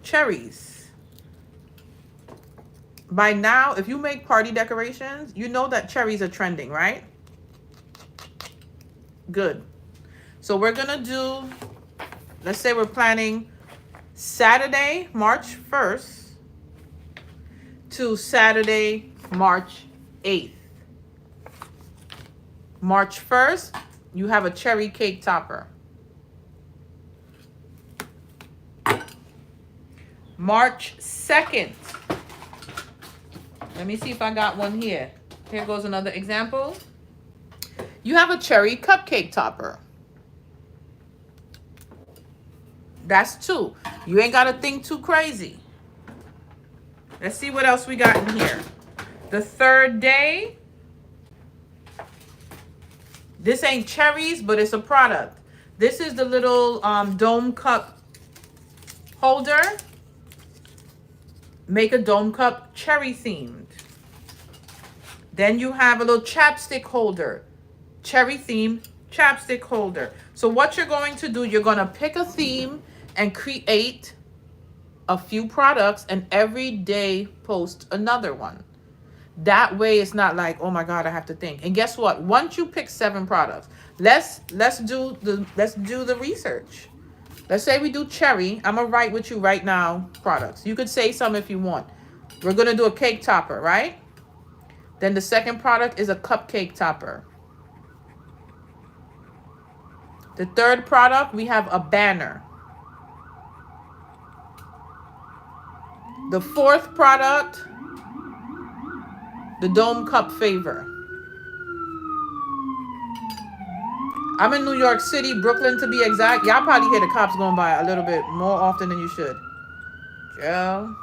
Cherries. By now, if you make party decorations, you know that cherries are trending, right? Good. So we're going to do, let's say we're planning Saturday, March 1st to Saturday, March 8th. March 1st, you have a cherry cake topper. March 2nd. Let me see if I got one here. Here goes another example. You have a cherry cupcake topper. That's 2. You ain't got to think too crazy. Let's see what else we got in here. The 3rd day. This ain't cherries, but it's a product. This is the little dome cup holder. Make a dome cup cherry themed. Then you have a little chapstick holder. Cherry themed chapstick holder. So what you're going to do, you're going to pick a theme and create a few products and every day post another one. That way it's not like, oh my God, I have to think. And guess what? Once you pick 7 products, let's do the research. Let's say we do cherry. I'm gonna write with you right now products. You could say some if you want. We're gonna do a cake topper, right? Then the second product is a cupcake topper. The 3rd product, we have a banner. The 4th product, the dome cup favor. I'm in New York City, Brooklyn to be exact. Y'all probably hear the cops going by a little bit more often than you should. Joe.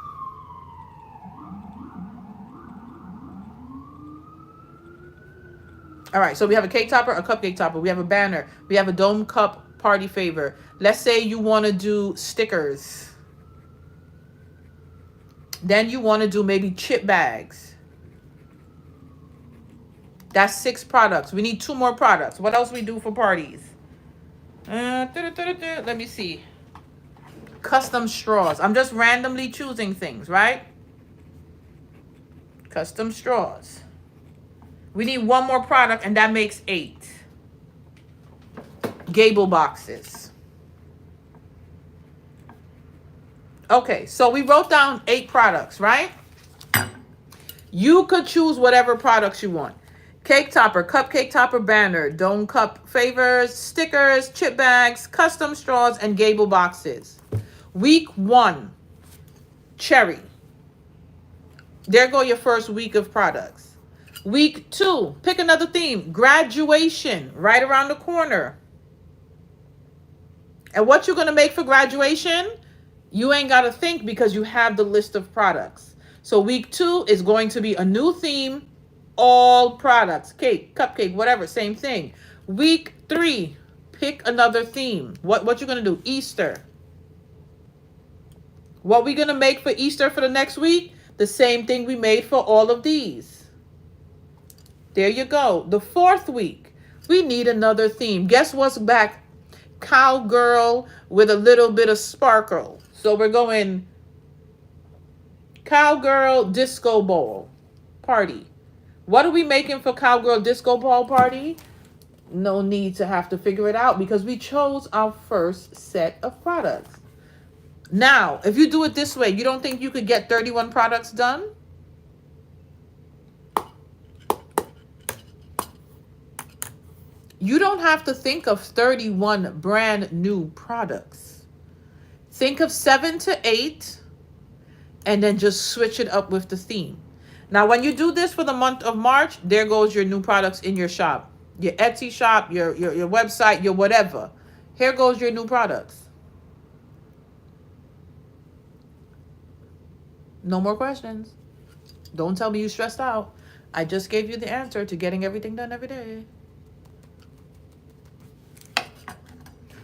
All right, so we have a cake topper, a cupcake topper. We have a banner. We have a dome cup party favor. Let's say you want to do stickers. Then you want to do maybe chip bags. That's 6 products. We need 2 more products. What else we do for parties? Let me see. Custom straws. I'm just randomly choosing things, right? Custom straws. We need 1 more product, and that makes 8. Gable boxes. Okay, so we wrote down 8 products, right? You could choose whatever products you want. Cake topper, cupcake topper, banner, dome cup favors, stickers, chip bags, custom straws, and gable boxes. Week 1, cherry. There go your first week of products. Week 2, pick another theme. Graduation, right around the corner. And what you're going to make for graduation, you ain't got to think because you have the list of products. So week 2 is going to be a new theme, all products, cake, cupcake, whatever, same thing. Week 3, pick another theme. What you're going to do? Easter. What we going to make for Easter for the next week? The same thing we made for all of these. There you go. The 4th week, we need another theme. Guess what's back? Cowgirl with a little bit of sparkle. So we're going Cowgirl Disco Ball Party. What are we making for Cowgirl Disco Ball Party? No need to have to figure it out because we chose our first set of products. Now, if you do it this way, you don't think you could get 31 products done? You don't have to think of 31 brand new products. Think of 7 to 8 and then just switch it up with the theme. Now, when you do this for the month of March, there goes your new products in your shop. Your Etsy shop, your website, your whatever. Here goes your new products. No more questions. Don't tell me you stressed out. I just gave you the answer to getting everything done every day.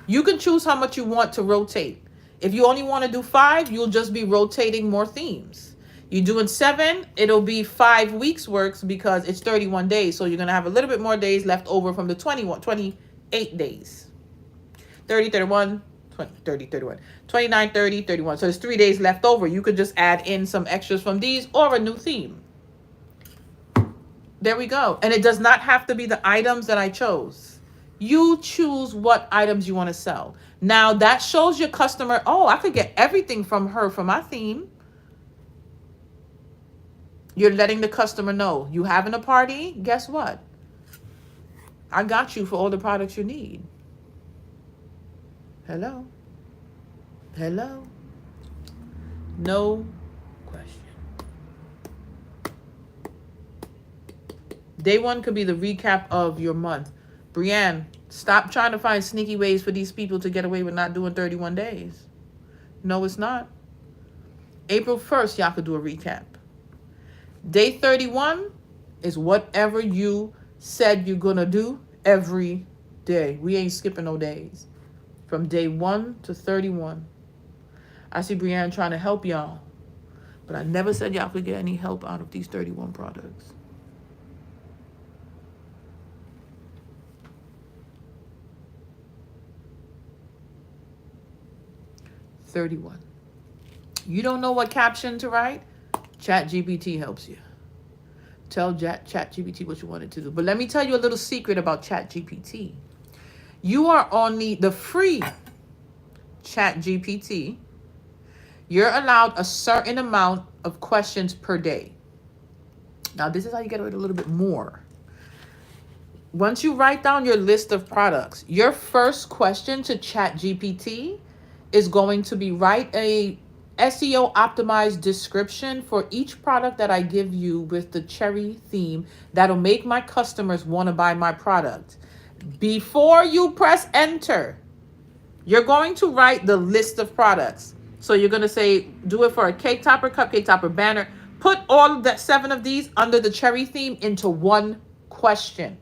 You can choose how much you want to rotate. If you only want to do 5, you'll just be rotating more themes. You doing 7, it'll be 5 weeks works because it's 31 days. So you're going to have a little bit more days left over from the 28 days. 30, 31, 20, 30, 31, 29, 30, 31. So there's 3 days left over. You could just add in some extras from these or a new theme. There we go. And it does not have to be the items that I chose. You choose what items you want to sell. Now that shows your customer, oh, I could get everything from her for my theme. You're letting the customer know you having a party. Guess what? I got you for all the products you need. Hello. Hello. No question. Day 1 could be the recap of your month. Brienne, stop trying to find sneaky ways for these people to get away with not doing 31 days. No, it's not. April 1st, y'all could do a recap. Day 31 is whatever you said you're going to do every day. We ain't skipping no days. From day 1 to 31. I see Brienne trying to help y'all. But I never said y'all could get any help out of these 31 products. $31. You don't know what caption to write? ChatGPT helps you. Tell ChatGPT what you want it to do. But let me tell you a little secret about ChatGPT. You are on the free ChatGPT. You're allowed a certain amount of questions per day. Now, this is how you get away with a little bit more. Once you write down your list of products, your first question to ChatGPT is going to be write a SEO optimized description for each product that I give you with the cherry theme that'll make my customers want to buy my product. Before you press enter, you're going to write the list of products. So you're going to say, do it for a cake topper, cupcake topper, banner. Put all of that 7 of these under the cherry theme into one question.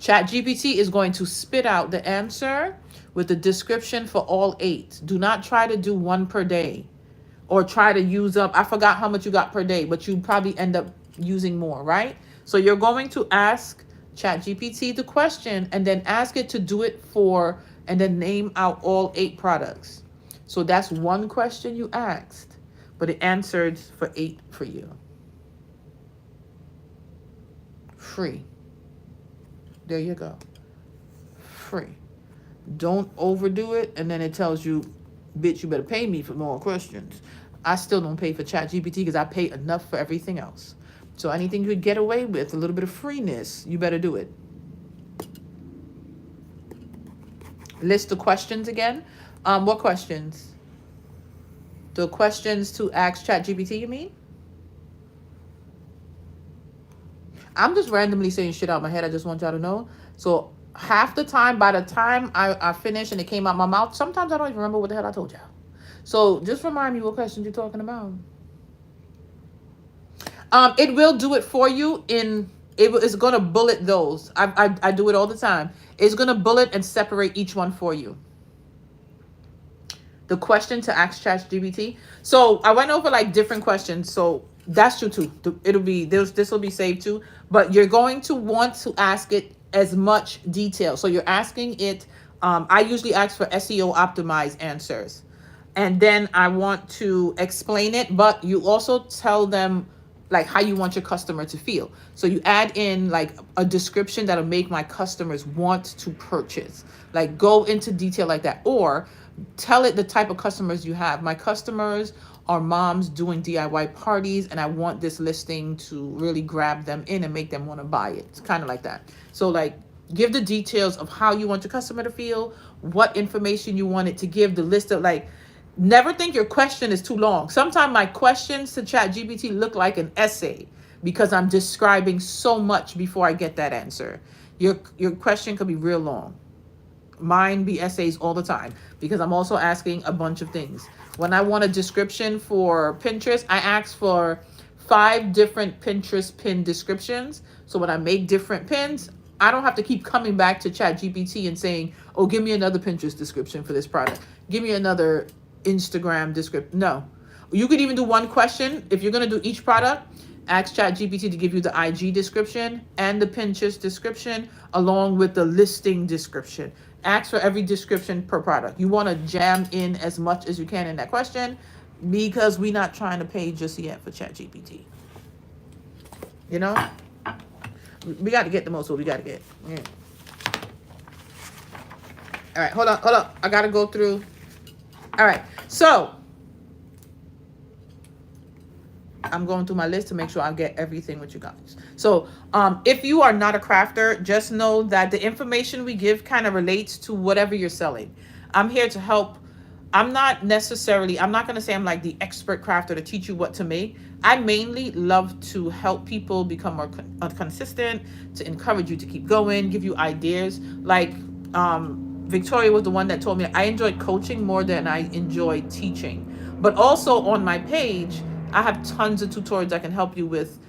ChatGPT is going to spit out the answer with the description for all 8. Do not try to do 1 per day or try to use up. I forgot how much you got per day, but you probably end up using more, right? So you're going to ask ChatGPT the question and then ask it to do it for, and then name out all 8 products. So that's 1 question you asked, but it answered for 8 for you. Free. There you go. Free. Don't overdo it, and then it tells you, bitch, you better pay me for more questions. I still don't pay for ChatGPT because I pay enough for everything else. So anything you could get away with, a little bit of freeness, you better do it. List the questions again. What questions? The questions to ask ChatGPT, you mean? I'm just randomly saying shit out my head. I just want y'all to know. So half the time, by the time I finish and it came out my mouth, sometimes I don't even remember what the hell I told y'all. So just remind me what questions you're talking about. It will do it for you it's going to bullet those. I do it all the time. It's going to bullet and separate each one for you. The question to ask ChatGPT. So I went over like different questions. So that's true too. It'll be this will be saved too. But you're going to want to ask it as much detail. So you're asking it. I usually ask for SEO optimized answers, and then I want to explain it. But you also tell them like how you want your customer to feel. So you add in like a description that'll make my customers want to purchase. Like go into detail like that, or tell it the type of customers you have. My customers are moms doing DIY parties, and I want this listing to really grab them in and make them want to buy it. It's kind of like that. So like give the details of how you want your customer to feel, what information you want it to give, the list of like, never think your question is too long. Sometimes my questions to ChatGPT look like an essay because I'm describing so much before I get that answer. Your question could be real long. Mine be essays all the time because I'm also asking a bunch of things. When I want a description for Pinterest, I ask for 5 different Pinterest pin descriptions. So when I make different pins, I don't have to keep coming back to ChatGPT and saying, oh, give me another Pinterest description for this product. Give me another Instagram description. No. You could even do one question. If you're going to do each product, ask ChatGPT to give you the IG description and the Pinterest description along with the listing description. Ask for every description per product. You want to jam in as much as you can in that question because we're not trying to pay just yet for ChatGPT. You know? We got to get the most what we got to get. Yeah. All right, hold on. I got to go through. All right, so I'm going through my list to make sure I get everything with you guys. So if you are not a crafter, just know that the information we give kind of relates to whatever you're selling. I'm here to help. I'm not going to say I'm like the expert crafter to teach you what to make. I mainly love to help people become more consistent, to encourage you to keep going, give you ideas. Like Victoria was the one that told me I enjoy coaching more than I enjoy teaching. But also on my page, I have tons of tutorials that can help you with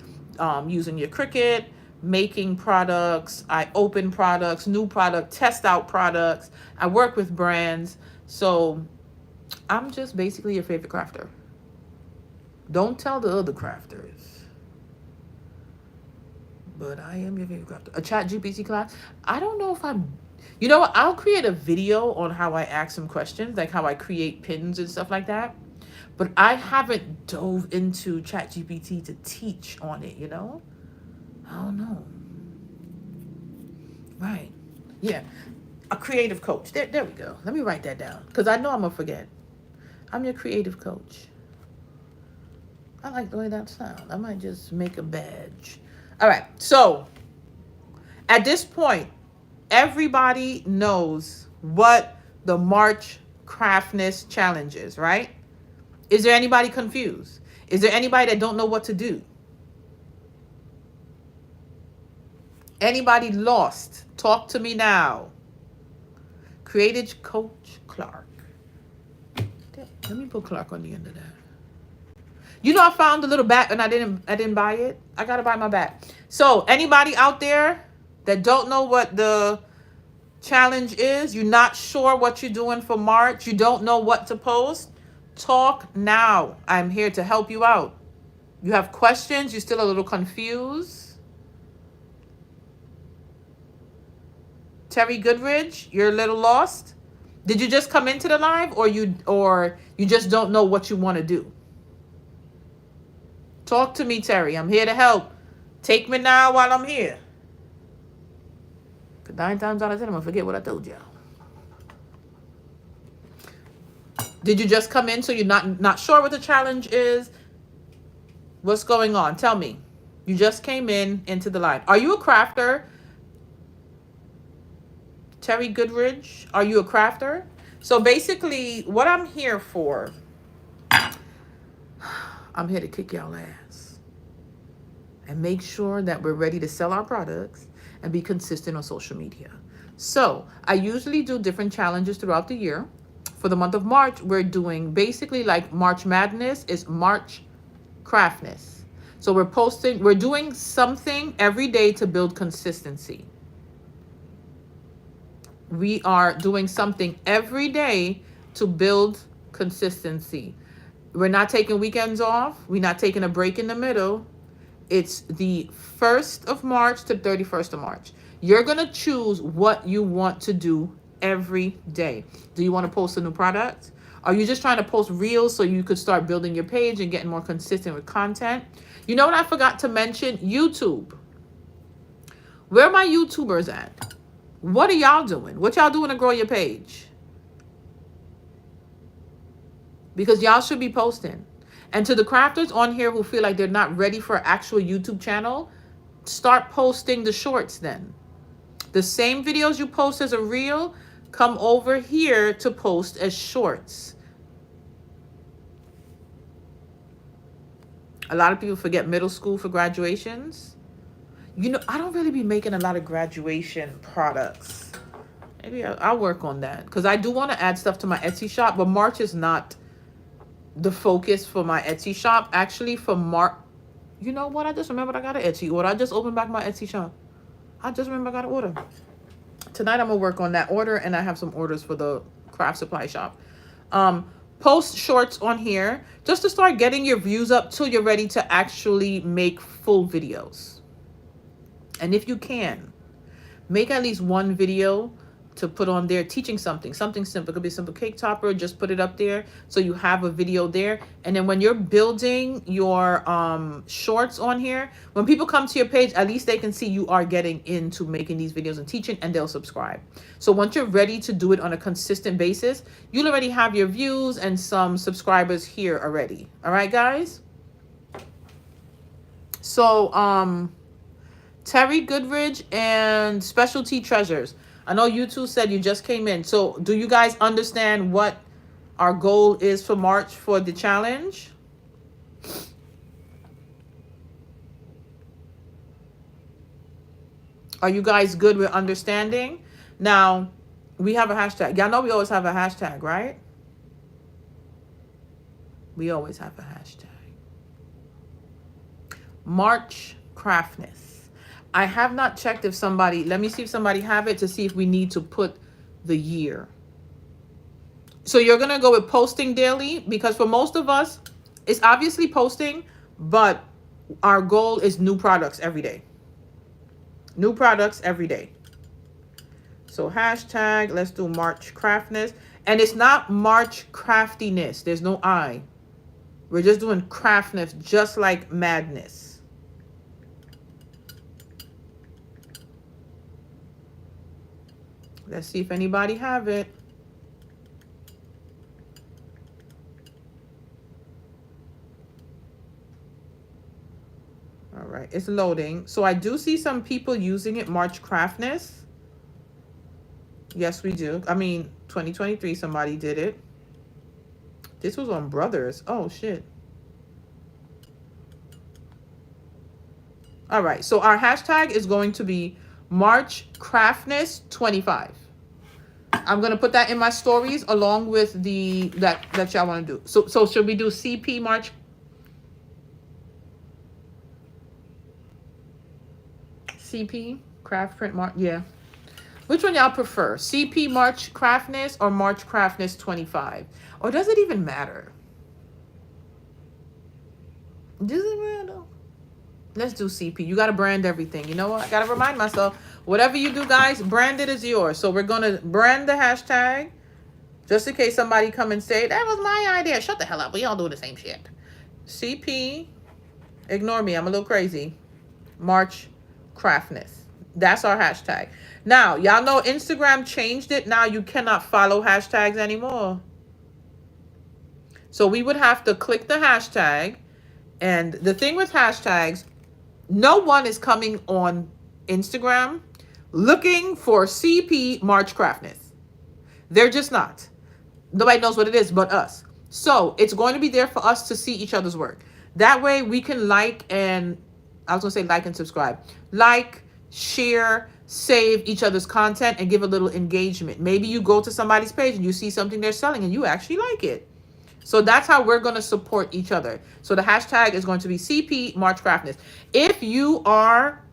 using your Cricut, making products. I open products, new product, test out products. I work with brands. So I'm just basically your favorite crafter. Don't tell the other crafters. But I am your favorite crafter. A ChatGPT class. I don't know if I'm... You know what? I'll create a video on how I ask some questions, like how I create pins and stuff like that. But I haven't dove into ChatGPT to teach on it, you know? I don't know. Right. Yeah. A creative coach. There we go. Let me write that down because I know I'm going to forget. I'm your creative coach. I like the way that sounds. I might just make a badge. All right. So at this point, everybody knows what the March Craftness Challenge is, right? Is there anybody confused? Is there anybody that don't know what to do? Anybody lost? Talk to me now. Creative Coach Clark. Let me put Clark on the end of that. You know, I found a little bat and I didn't buy it. I gotta buy my bat. So anybody out there that don't know what the challenge is, you're not sure what you're doing for March, you don't know what to post, talk now. I'm here to help you out. You have questions, you're still a little confused. Terry Goodridge, you're a little lost. Did you just come into the live or you just don't know what you want to do? Talk to me, Terry. I'm here to help. Take me now while I'm here. 'Cause 9 times out of 10, I'm going to forget what I told y'all. Did you just come in so you're not sure what the challenge is? What's going on? Tell me. You just came into the line. Are you a crafter? Terry Goodridge, are you a crafter? So basically, what I'm here for, I'm here to kick y'all ass and make sure that we're ready to sell our products and be consistent on social media. So I usually do different challenges throughout the year. For the month of March, we're doing basically like March Madness is March Craftness. So we're doing something every day to build consistency. We are doing something every day to build consistency. We're not taking weekends off. We're not taking a break in the middle. It's the 1st of March to 31st of March. You're going to choose what you want to do every day. Do you want to post a new product? Are you just trying to post reels so you could start building your page and getting more consistent with content? You know what I forgot to mention? YouTube. Where are my YouTubers at? What are y'all doing? What y'all doing to grow your page? Because y'all should be posting. And to the crafters on here who feel like they're not ready for an actual YouTube channel, start posting the shorts then. The same videos you post as a reel, come over here to post as shorts. A lot of people forget middle school for graduations. You know, I don't really be making a lot of graduation products. Maybe I'll work on that. Because I do want to add stuff to my Etsy shop, but March is not the focus for my Etsy shop. Actually, for March, you know what? I just remembered I got an Etsy order. I just opened back my Etsy shop. I just remember I got an order. Tonight I'm going to work on that order, and I have some orders for the craft supply shop. Post shorts on here just to start getting your views up till you're ready to actually make full videos. And if you can, make at least one video to put on there teaching something simple. It could be a simple cake topper. Just put it up there so you have a video there. And then when you're building your shorts on here, when people come to your page, at least they can see you are getting into making these videos and teaching, and they'll subscribe. So once you're ready to do it on a consistent basis, you'll already have your views and some subscribers here already. All right, guys? So Terry Goodridge and Specialty Treasures, I know you two said you just came in. So do you guys understand what our goal is for March for the challenge? Are you guys good with understanding? Now, we have a hashtag. Y'all know we always have a hashtag, right? We always have a hashtag. March Craftness. I have not checked if somebody, let me see if somebody have it to see if we need to put the year. So you're going to go with posting daily, because for most of us, it's obviously posting, but our goal is new products every day. New products every day. So hashtag, let's do March Craftness. And it's not March Craftiness. There's no I. We're just doing craftness, just like madness. Let's see if anybody have it. All right, it's loading. So I do see some people using it, March Craftness. Yes, we do. I mean, 2023, somebody did it. This was on Brothers. Oh, shit. All right, so our hashtag is going to be March Craftness 25. I'm going to put that in my stories along with the that y'all want to do. So should we do CP March? CP CraftPrint March? Yeah. Which one y'all prefer? CP March Craftness or March Craftness 25? Or does it even matter? Does it matter? Let's do CP. You got to brand everything. You know what? I got to remind myself. Whatever you do, guys, brand it as yours. So we're going to brand the hashtag just in case somebody come and say, that was my idea. Shut the hell up. We all do the same shit. CP. Ignore me. I'm a little crazy. March Craftness. That's our hashtag. Now, y'all know Instagram changed it. Now you cannot follow hashtags anymore. So we would have to click the hashtag. And the thing with hashtags, no one is coming on Instagram looking for CP March Craftness. They're just not. Nobody knows what it is but us. So it's going to be there for us to see each other's work. That way we can like and, I was going to say like and subscribe. Like, share, save each other's content and give a little engagement. Maybe you go to somebody's page and you see something they're selling and you actually like it. So that's how we're going to support each other. So the hashtag is going to be CP March Craftness. If you are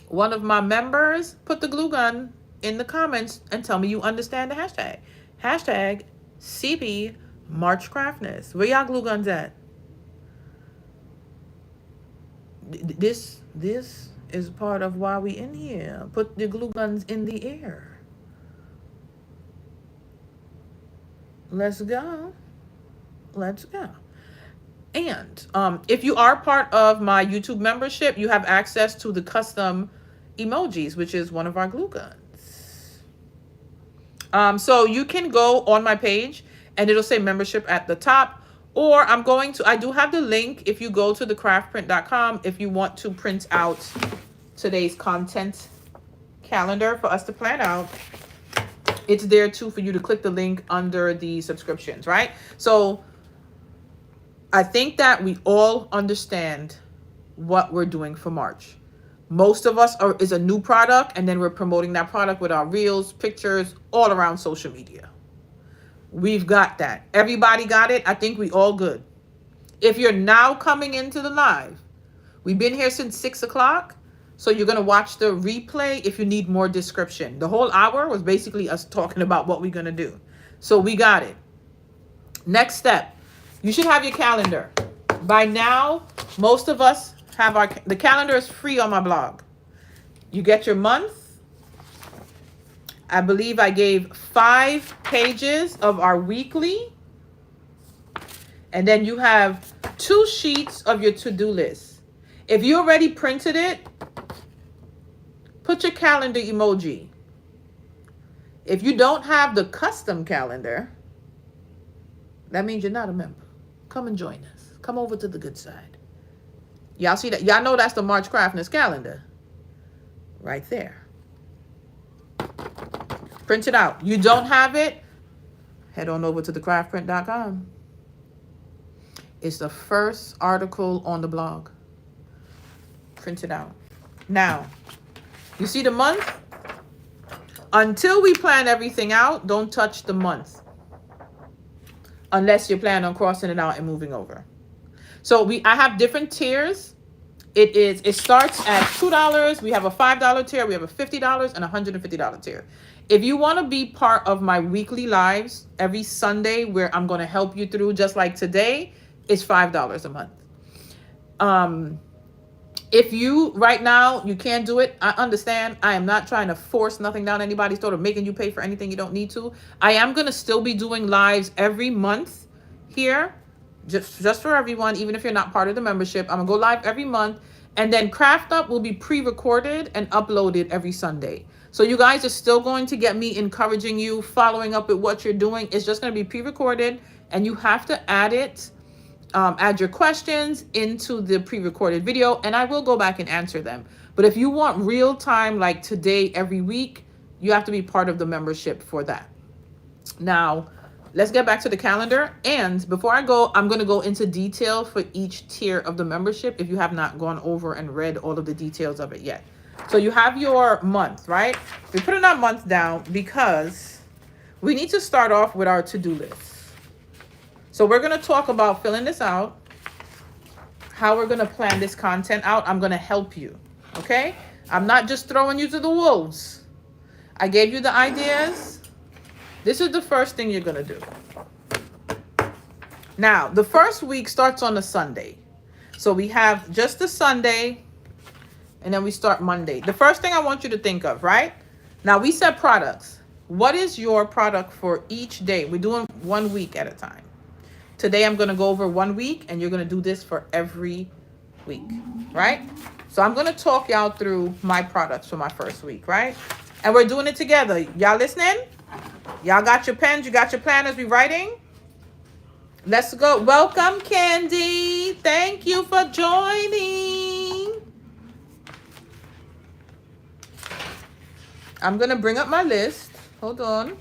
one of my members, put the glue gun in the comments and tell me you understand the hashtag. Hashtag CP March Craftness. Where y'all glue guns at? This is part of why we in here. Put the glue guns in the air. Let's go. Let's go. And if you are part of my YouTube membership, you have access to the custom emojis, which is one of our glue guns. So you can go on my page and it'll say membership at the top. Or I do have the link if you go to the craftprint.com if you want to print out today's content calendar for us to plan out. It's there too for you to click the link under the subscriptions, right? So I think that we all understand what we're doing for March. Most of us is a new product, and then we're promoting that product with our reels, pictures, all around social media. We've got that. Everybody got it. I think we all good. If you're now coming into the live, we've been here since 6 o'clock. So you're going to watch the replay if you need more description. The whole hour was basically us talking about what we're going to do. So we got it. Next step. You should have your calendar. By now, most of us have the calendar is free on my blog. You get your month. I believe I gave 5 pages of our weekly. And then you have 2 sheets of your to-do list. If you already printed it, put your calendar emoji. If you don't have the custom calendar, that means you're not a member. Come and join us. Come over to the good side. Y'all see that? Y'all know that's the March Craftness calendar. Right there. Print it out. You don't have it? Head on over to the craftprint.com. It's the first article on the blog. Print it out. Now, you see the month? Until we plan everything out, don't touch the month. Unless you plan on crossing it out and moving over. So I have different tiers. It starts at $2. We have a $5 tier. We have a $50 and a $150 tier. If you want to be part of my weekly lives every Sunday where I'm going to help you through, just like today, it's $5 a month. If you, right now, you can't do it, I understand. I am not trying to force nothing down anybody's throat or making you pay for anything you don't need to. I am going to still be doing lives every month here, just for everyone, even if you're not part of the membership. I'm going to go live every month. And then Craft Up will be pre-recorded and uploaded every Sunday. So you guys are still going to get me encouraging you, following up with what you're doing. It's just going to be pre-recorded, and you have to add it. Add your questions into the pre-recorded video, and I will go back and answer them. But if you want real time, like today, every week, you have to be part of the membership for that. Now, let's get back to the calendar. And before I go, I'm going to go into detail for each tier of the membership if you have not gone over and read all of the details of it yet. So you have your month, right? We're putting our month down because we need to start off with our to-do list. So we're going to talk about filling this out, how we're going to plan this content out. I'm going to help you, okay? I'm not just throwing you to the wolves. I gave you the ideas. This is the first thing you're going to do. Now, the first week starts on a Sunday. So we have just the Sunday, and then we start Monday. The first thing I want you to think of, right? Now, we said products. What is your product for each day? We're doing 1 week at a time. Today, I'm going to go over 1 week, and you're going to do this for every week, right? So I'm going to talk y'all through my products for my first week, right? And we're doing it together. Y'all listening? Y'all got your pens? You got your planners? We writing? Let's go. Welcome, Candy. Thank you for joining. I'm going to bring up my list. Hold on.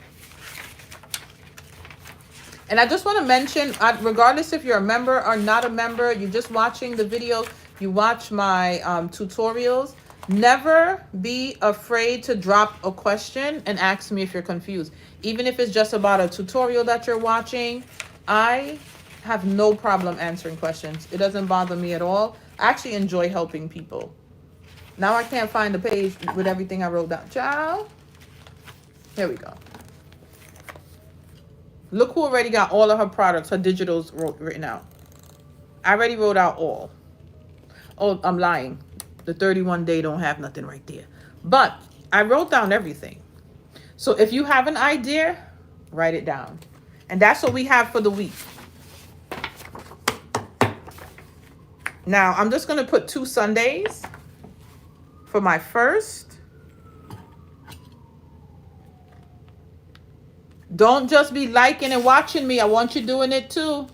And I just want to mention, regardless if you're a member or not a member, you're just watching the video, you watch my tutorials, never be afraid to drop a question and ask me if you're confused. Even if it's just about a tutorial that you're watching, I have no problem answering questions. It doesn't bother me at all. I actually enjoy helping people. Now I can't find the page with everything I wrote down. Ciao. Here we go. Look who already got all of her products, her digitals written out. I already wrote out all. Oh, I'm lying. The 31 day don't have nothing right there. But I wrote down everything. So if you have an idea, write it down. And that's what we have for the week. Now, I'm just going to put 2 Sundays for my first. Don't just be liking and watching me. I want you doing it too.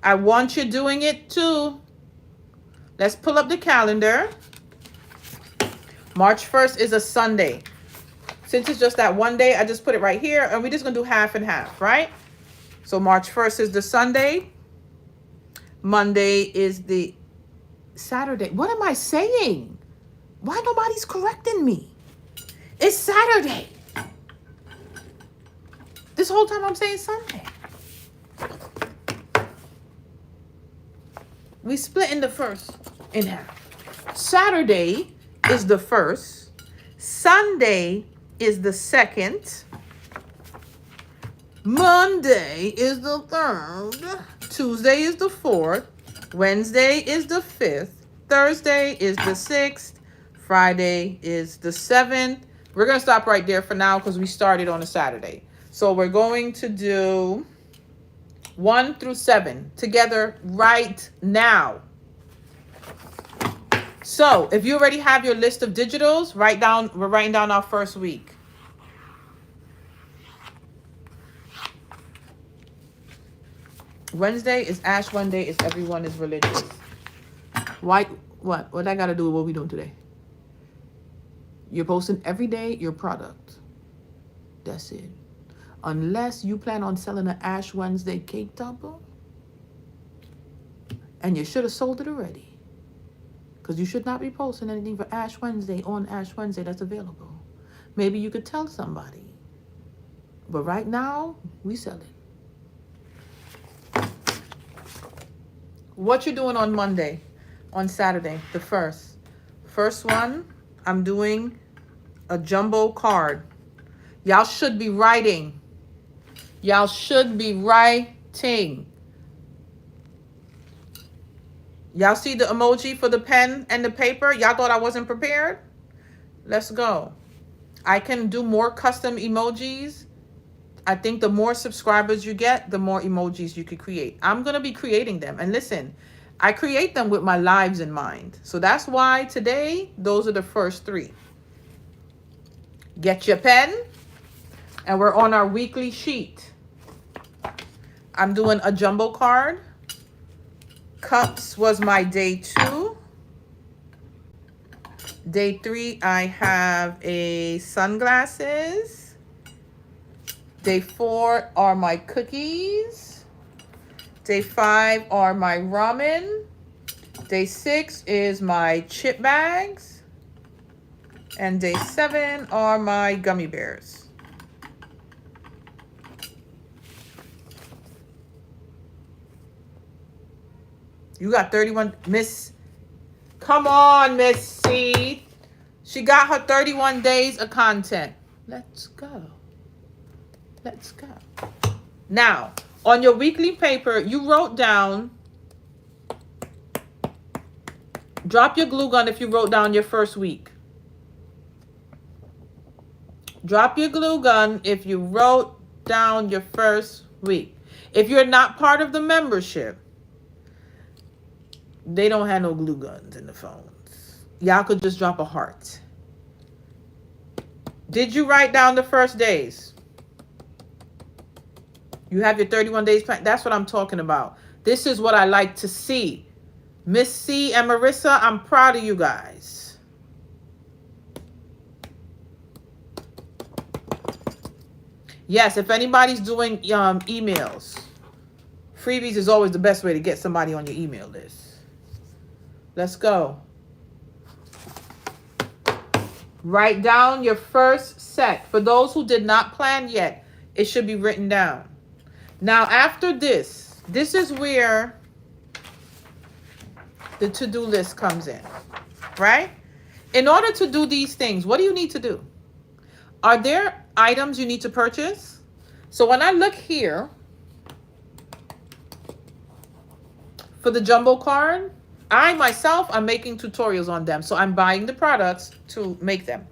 I want you doing it too. Let's pull up the calendar. March 1st is a Sunday. Since it's just that one day, I just put it right here. And we're just going to do half and half, right? So March 1st is the Sunday. Monday is the Saturday. What am I saying? Why nobody's correcting me? It's Saturday. This whole time I'm saying Sunday. We split in the first in half. Saturday is the first. Sunday is the second. Monday is the third. Tuesday is the fourth. Wednesday is the fifth. Thursday is the sixth. Friday is the seventh. We're going to stop right there for now because we started on a Saturday. So we're going to do 1 through 7 together right now. So if you already have your list of digitals, we're writing down our first week. Wednesday is Ash Wednesday, is everyone is religious. Why? What I got to do with what we doing today? You're posting every day your product. That's it. Unless you plan on selling an Ash Wednesday cake topper. And you should have sold it already. Because you should not be posting anything for Ash Wednesday on Ash Wednesday that's available. Maybe you could tell somebody. But right now, we sell it. What you doing on Monday? On Saturday, the first. First one, I'm doing a jumbo card. Y'all should be writing. Y'all should be writing. Y'all see the emoji for the pen and the paper? Y'all thought I wasn't prepared? Let's go. I can do more custom emojis. I think the more subscribers you get, the more emojis you could create. I'm going to be creating them. And listen, I create them with my lives in mind. So that's why today, those are the first 3. Get your pen. And we're on our weekly sheet. I'm doing a jumbo card. Cups was my day 2. Day 3, I have a sunglasses. Day 4 are my cookies. Day 5 are my ramen. Day 6 is my chip bags. And day 7 are my gummy bears. You got 31, Miss. Come on, Miss C. She got her 31 days of content. Let's go. Let's go. Now, on your weekly paper, you wrote down, drop your glue gun if you wrote down your first week. Drop your glue gun if you wrote down your first week. If you're not part of the membership, they don't have no glue guns in the phones. Y'all could just drop a heart. Did you write down the first days? You have your 31 days plan. That's what I'm talking about. This is what I like to see. Miss C and Marissa, I'm proud of you guys. Yes, if anybody's doing emails, freebies is always the best way to get somebody on your email list. Let's go. Write down your first set. For those who did not plan yet, it should be written down. Now, after this is where the to-do list comes in, right? In order to do these things, what do you need to do? Are there items you need to purchase? So when I look here for the jumbo card, I myself am making tutorials on them. So I'm buying the products to make them.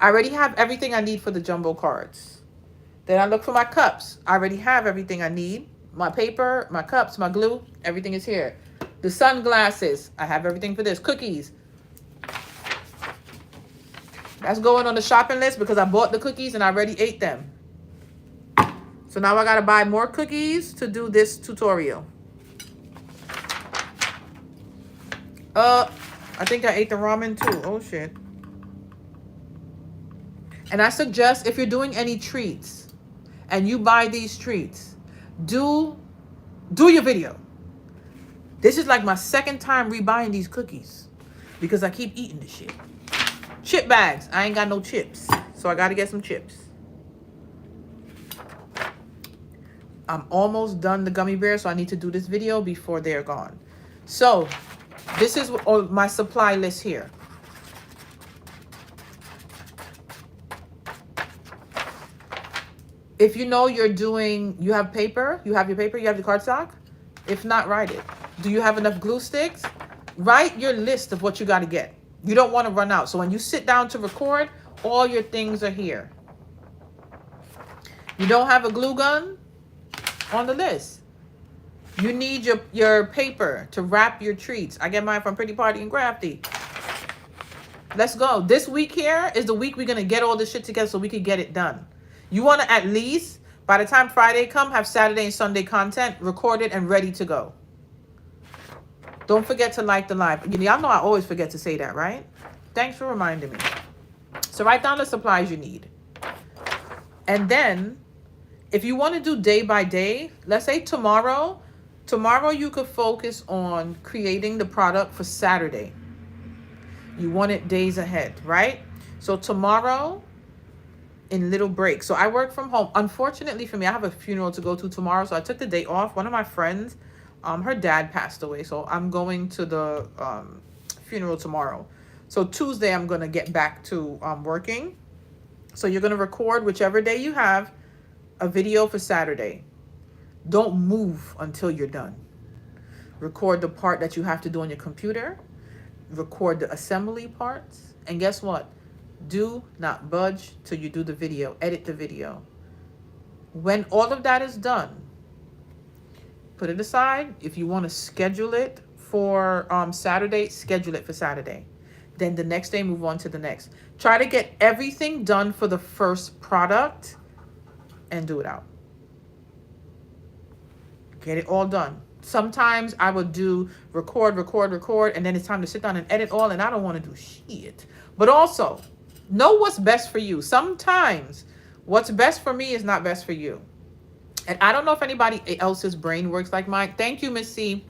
I already have everything I need for the jumbo cards. Then I look for my cups. I already have everything I need. My paper, my cups, my glue, everything is here. The sunglasses, I have everything for this. Cookies. That's going on the shopping list because I bought the cookies and I already ate them. So now I got to buy more cookies to do this tutorial. I think I ate the ramen too. Oh, shit. And I suggest if you're doing any treats and you buy these treats, do your video. This is like my second time rebuying these cookies because I keep eating this shit. Chip bags. I ain't got no chips, so I got to get some chips. I'm almost done the gummy bears, so I need to do this video before they're gone. So this is my supply list here. If you know you're doing, you have paper, you have your paper, you have your cardstock. If not, write it. Do you have enough glue sticks? Write your list of what you got to get. You don't want to run out. So when you sit down to record, all your things are here. You don't have a glue gun? On the list. You need your paper to wrap your treats. I get mine from Pretty Party and Crafty. Let's go. This week here is the week we're going to get all this shit together so we can get it done. You want to at least, by the time Friday come, have Saturday and Sunday content recorded and ready to go. Don't forget to like the live. Y'all know I always forget to say that, right? Thanks for reminding me. So write down the supplies you need. And then, if you want to do day by day, let's say tomorrow you could focus on creating the product for Saturday. You want it days ahead, right? So tomorrow, in little breaks. So I work from home. Unfortunately for me, I have a funeral to go to tomorrow, so I took the day off. One of my friends, her dad passed away, so I'm going to the funeral tomorrow. So Tuesday, I'm going to get back to working. So you're going to record whichever day you have a video for Saturday. Don't move until you're done. Record the part that you have to do on your computer. Record the assembly parts. And guess what? Do not budge till you do the video. Edit the video. When all of that is done, put it aside. If you want to schedule it for Saturday, schedule it for Saturday. Then the next day, move on to the next. Try to get everything done for the first product and do it out. Get it all done. Sometimes I would do record, and then it's time to sit down and edit all, and I don't want to do shit. But also, know what's best for you. Sometimes what's best for me is not best for you. And I don't know if anybody else's brain works like mine. Thank you, Miss C.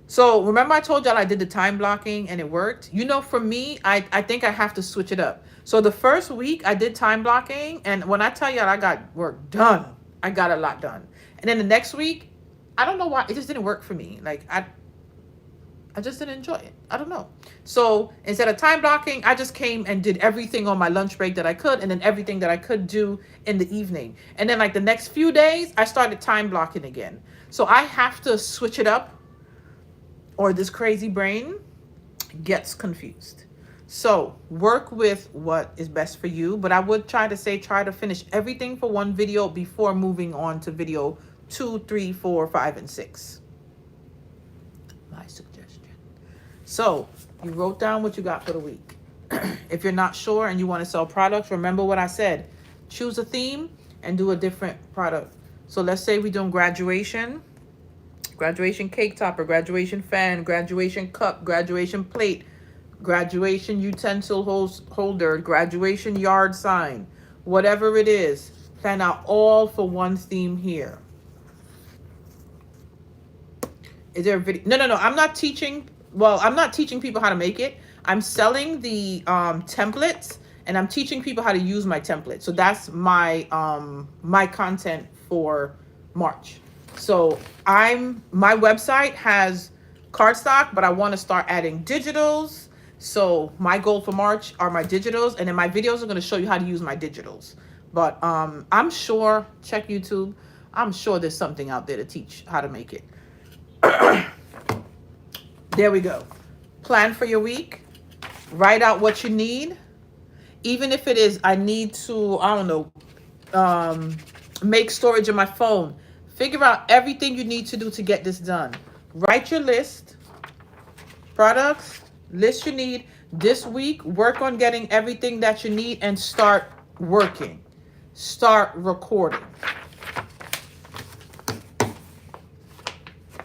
So remember I told y'all I did the time blocking and it worked? You know, for me, I think I have to switch it up. So the first week I did time blocking, and when I tell y'all I got work done, I got a lot done. And then the next week, I don't know why, it just didn't work for me. Like I just didn't enjoy it. I don't know. So instead of time blocking, I just came and did everything on my lunch break that I could, and then everything that I could do in the evening. And then like the next few days, I started time blocking again. So I have to switch it up, or this crazy brain gets confused. So work with what is best for you. But I would try to finish everything for one video before moving on to video 2, 3, 4, 5, and 6. My suggestion. So you wrote down what you got for the week. If you're not sure and you want to sell products, remember what I said. Choose a theme and do a different product. So let's say we're doing graduation cake topper, graduation fan, graduation cup, graduation plate, graduation utensil holder, graduation yard sign, whatever it is. Plan out all for one theme here. Is there a video? No. I'm not teaching. Well, I'm not teaching people how to make it. I'm selling the templates, and I'm teaching people how to use my template. So that's my my content for March. So my website has cardstock, but I want to start adding digitals. So my goal for March are my digitals, and then my videos are going to show you how to use my digitals. But I'm sure, check YouTube, I'm sure there's something out there to teach how to make it. There we go. Plan for your week. Write out what you need. Even if it is, I need to, I don't know, make storage in my phone. Figure out everything you need to do to get this done. Write your list, products, list you need. This week, work on getting everything that you need and start working. Start recording.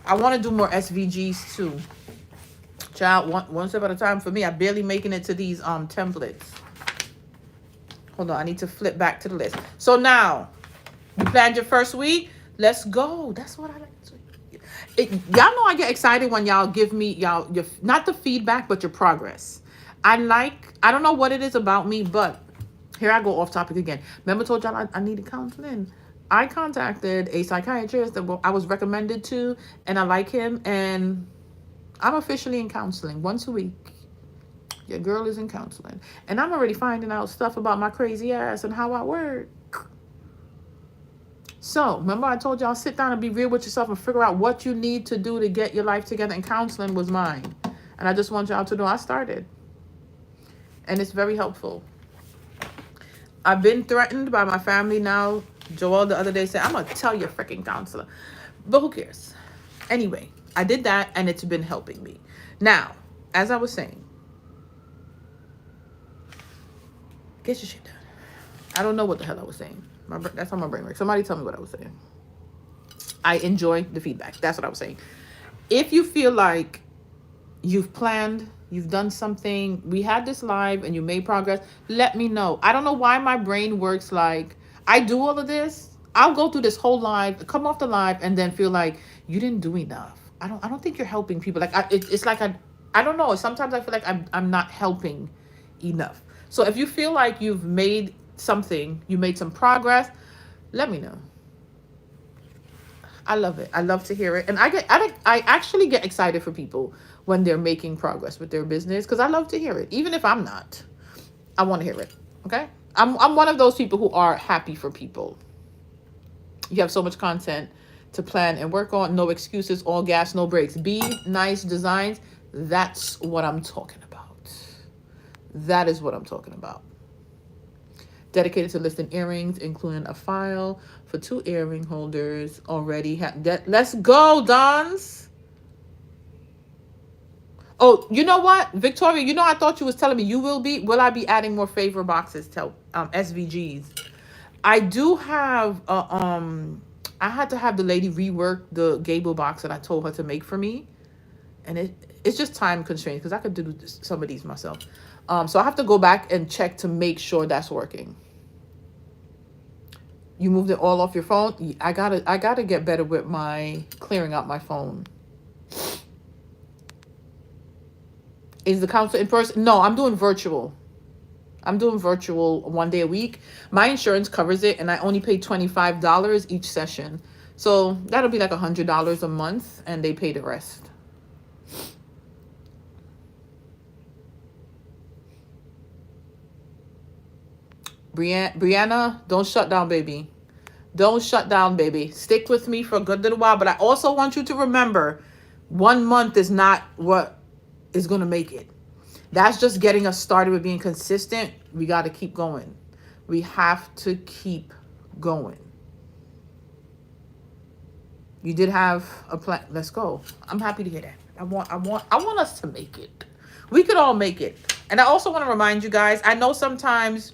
I want to do more SVGs too. Child, one step at a time for me. I'm barely making it to these templates. Hold on, I need to flip back to the list. So now, you planned your first week. Let's go. That's what I like to do. Y'all know I get excited when y'all give me your not the feedback, but your progress. I don't know what it is about me, but here I go off topic again. Remember I told y'all I needed counseling. I contacted a psychiatrist that I was recommended to, and I like him, and I'm officially in counseling once a week. Your girl is in counseling. And I'm already finding out stuff about my crazy ass and how I work. So, remember I told y'all sit down and be real with yourself and figure out what you need to do to get your life together. And counseling was mine. And I just want y'all to know I started. And it's very helpful. I've been threatened by my family now. Joel the other day said, I'm going to tell your freaking counselor. But who cares? Anyway, I did that and it's been helping me. Now, as I was saying, get your shit done. I don't know what the hell I was saying. That's how my brain works. Somebody tell me what I was saying. I enjoy the feedback. That's what I was saying. If you feel like you've planned, you've done something, we had this live and you made progress, let me know. I don't know why my brain works like I do all of this. I'll go through this whole live, come off the live, and then feel like you didn't do enough. I don't think you're helping people. Like it's like I don't know. Sometimes I feel like I'm not helping enough. So if you feel like you've made something, you made some progress, let me know. I love it. I love to hear it. And I actually get excited for people when they're making progress with their business because I love to hear it. Even if I'm not, I want to hear it. Okay? I'm one of those people who are happy for people. You have so much content to plan and work on. No excuses, all gas, no brakes. Be nice designs. That's what I'm talking about. That is what I'm talking about. Dedicated to listing earrings, including a file for 2 earring holders already. Let's go, Dons. Oh, you know what, Victoria? You know, I thought you was telling me will I be adding more favor boxes to SVGs? I do have I had to have the lady rework the gable box that I told her to make for me, and it's just time constraints because I could do some of these myself. So I have to go back and check to make sure that's working. You moved it all off your phone? I gotta get better with my clearing out my phone. Is the counsel in person? No, I'm doing virtual. I'm doing virtual 1 day a week. My insurance covers it, and I only pay $25 each session. So that'll be like $100 a month, and they pay the rest. Brianna, don't shut down, baby. Don't shut down, baby. Stick with me for a good little while. But I also want you to remember, 1 month is not what is going to make it. That's just getting us started with being consistent. We got to keep going. We have to keep going. You did have a plan. Let's go. I'm happy to hear that. I want us to make it. We could all make it. And I also want to remind you guys, I know sometimes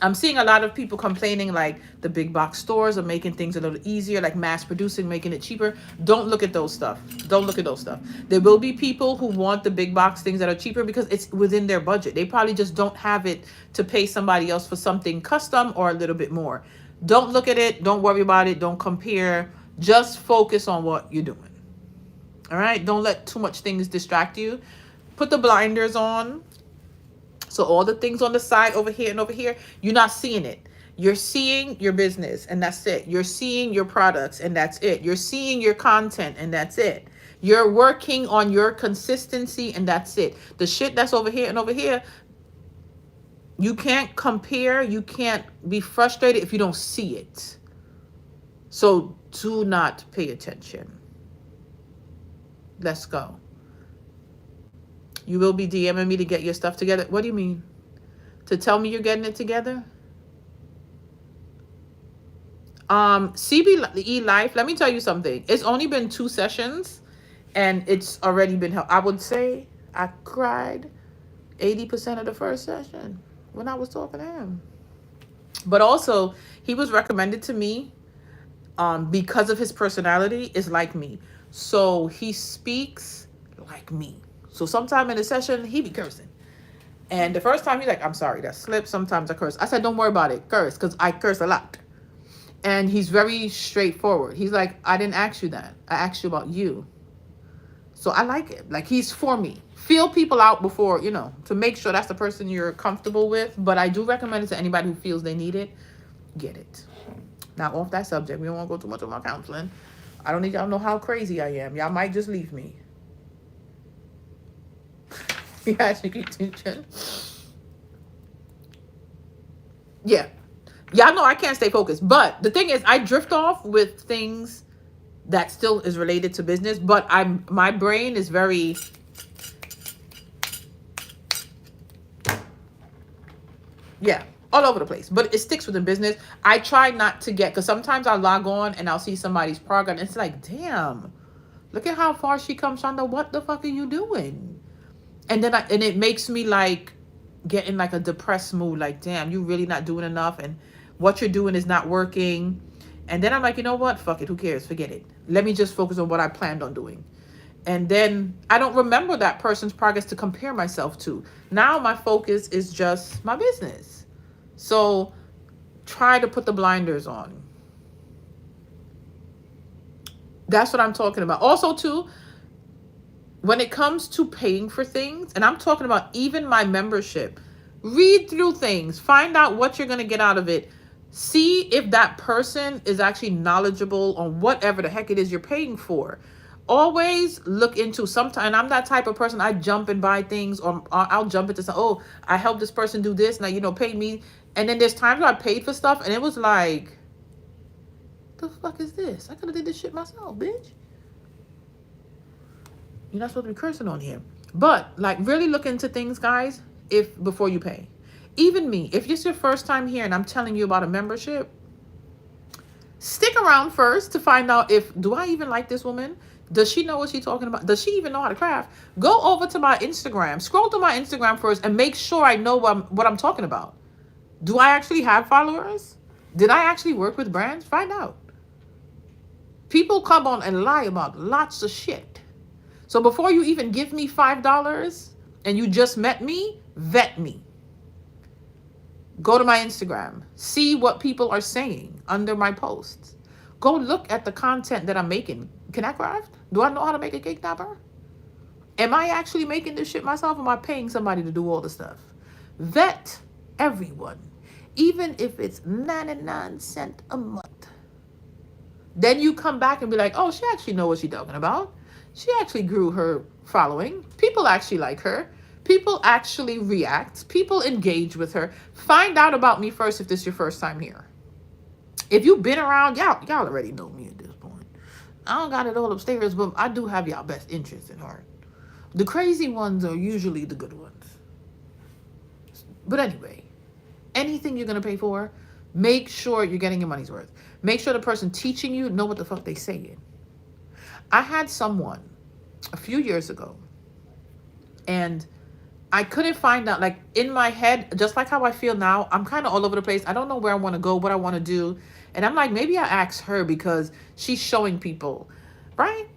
I'm seeing a lot of people complaining like the big box stores are making things a little easier, like mass producing, making it cheaper. Don't look at those stuff. Don't look at those stuff. There will be people who want the big box things that are cheaper because it's within their budget. They probably just don't have it to pay somebody else for something custom or a little bit more. Don't look at it. Don't worry about it. Don't compare. Just focus on what you're doing. All right? Don't let too much things distract you. Put the blinders on. So all the things on the side over here and over here, you're not seeing it. You're seeing your business and that's it. You're seeing your products and that's it. You're seeing your content and that's it. You're working on your consistency and that's it. The shit that's over here and over here, you can't compare. You can't be frustrated if you don't see it. So do not pay attention. Let's go. You will be DMing me to get your stuff together. What do you mean? To tell me you're getting it together? CBE Life, let me tell you something. It's only been 2 sessions and it's already been helped. I would say I cried 80% of the first session when I was talking to him. But also, he was recommended to me because of his personality is like me. So he speaks like me. So sometime in the session, he be cursing. And the first time he's like, I'm sorry, that slipped. Sometimes I curse. I said, don't worry about it. Curse, because I curse a lot. And he's very straightforward. He's like, I didn't ask you that. I asked you about you. So I like it. Like, he's for me. Feel people out before, to make sure that's the person you're comfortable with. But I do recommend it to anybody who feels they need it. Get it. Now, off that subject, we don't want to go too much on my counseling. I don't need y'all to know how crazy I am. Y'all might just leave me. Yeah, she keep teaching. Yeah. Y'all know I can't stay focused. But the thing is, I drift off with things that still is related to business. But my brain is very... Yeah, all over the place. But it sticks within business. I try not to get... Because sometimes I'll log on and I'll see somebody's progress. And it's like, damn. Look at how far she comes, Shonda. What the fuck are you doing? And then it makes me like get in like a depressed mood. Like, damn, you really not doing enough. And what you're doing is not working. And then I'm like, you know what? Fuck it. Who cares? Forget it. Let me just focus on what I planned on doing. And then I don't remember that person's progress to compare myself to. Now my focus is just my business. So try to put the blinders on. That's what I'm talking about. Also, too, when it comes to paying for things, and I'm talking about even my membership, read through things, find out what you're going to get out of it. See if that person is actually knowledgeable on whatever the heck it is you're paying for. Always look into sometimes, and I'm that type of person, I jump and buy things, or I'll jump into some, oh, I helped this person do this, now, pay me. And then there's times where I paid for stuff, and it was like, the fuck is this? I could have did this shit myself, bitch. You're not supposed to be cursing on here. But, like, really look into things, guys, before you pay. Even me, if it's your first time here and I'm telling you about a membership, stick around first to find out do I even like this woman? Does she know what she's talking about? Does she even know how to craft? Go over to my Instagram. Scroll to my Instagram first and make sure I know what I'm talking about. Do I actually have followers? Did I actually work with brands? Find out. People come on and lie about lots of shit. So before you even give me $5 and you just met me, vet me. Go to my Instagram. See what people are saying under my posts. Go look at the content that I'm making. Can I craft? Do I know how to make a cake topper? Am I actually making this shit myself, or am I paying somebody to do all the stuff? Vet everyone. Even if it's 99 cents a month. Then you come back and be like, oh, she actually knows what she's talking about. She actually grew her following. People actually like her. People actually react. People engage with her. Find out about me first if this is your first time here. If you've been around, y'all already know me at this point. I don't got it all upstairs, but I do have y'all best interests at heart. The crazy ones are usually the good ones. But anyway, anything you're going to pay for, make sure you're getting your money's worth. Make sure the person teaching you know what the fuck they saying. I had someone a few years ago, and I couldn't find out, like, in my head, just like how I feel now, I'm kind of all over the place. I don't know where I want to go, what I want to do. And I'm like, maybe I ask her because she's showing people, right?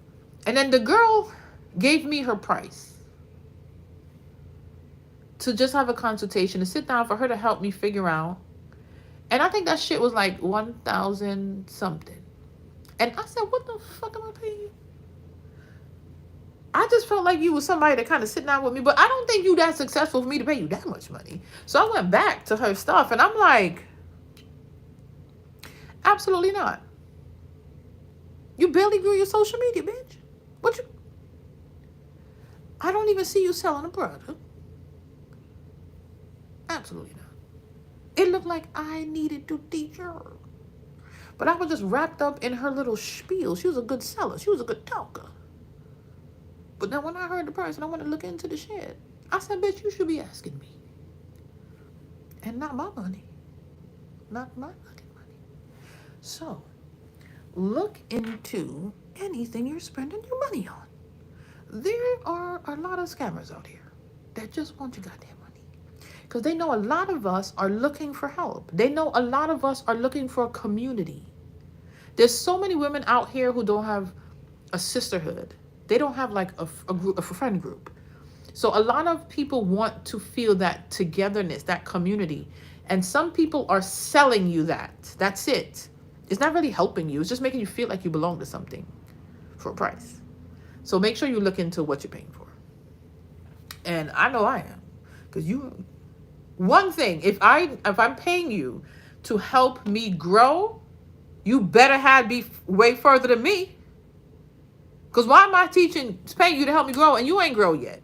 And then the girl gave me her price to just have a consultation, to sit down for her to help me figure out. And I think that shit was like 1,000 something. And I said, what the fuck am I paying you? I just felt like you was somebody that kind of sitting down with me, but I don't think you that successful for me to pay you that much money. So I went back to her stuff, and I'm like, Absolutely not. You barely grew your social media, bitch. What you? I don't even see you selling a product. Absolutely not. It looked like I needed to teach her. But I was just wrapped up in her little spiel. She was a good seller. She was a good talker. But then when I heard the price and I wanted to look into the shit, I said, bitch, you should be asking me. And not my money. Not my fucking money. So, look into anything you're spending your money on. There are a lot of scammers out here that just want your goddamn money. Because they know a lot of us are looking for help. They know a lot of us are looking for a community. There's so many women out here who don't have a sisterhood. They don't have like a friend group. So a lot of people want to feel that togetherness, that community. And some people are selling you that. That's it. It's not really helping you. It's just making you feel like you belong to something for a price. So make sure you look into what you're paying for. And I know I am. Because one thing, if I'm paying you to help me grow, you better be way further than me. Because why am I paying you to help me grow and you ain't grow yet?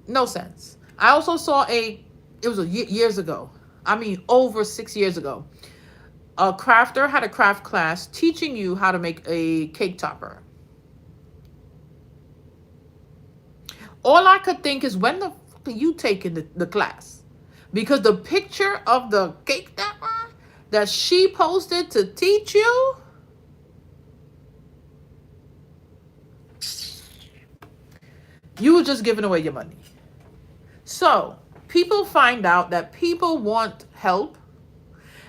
No sense. I also saw it was years ago. I mean, over 6 years ago. A crafter had a craft class teaching you how to make a cake topper. All I could think is, when the fuck are you taking the class? Because the picture of the cake topper that she posted to teach you, you were just giving away your money. So people find out that people want help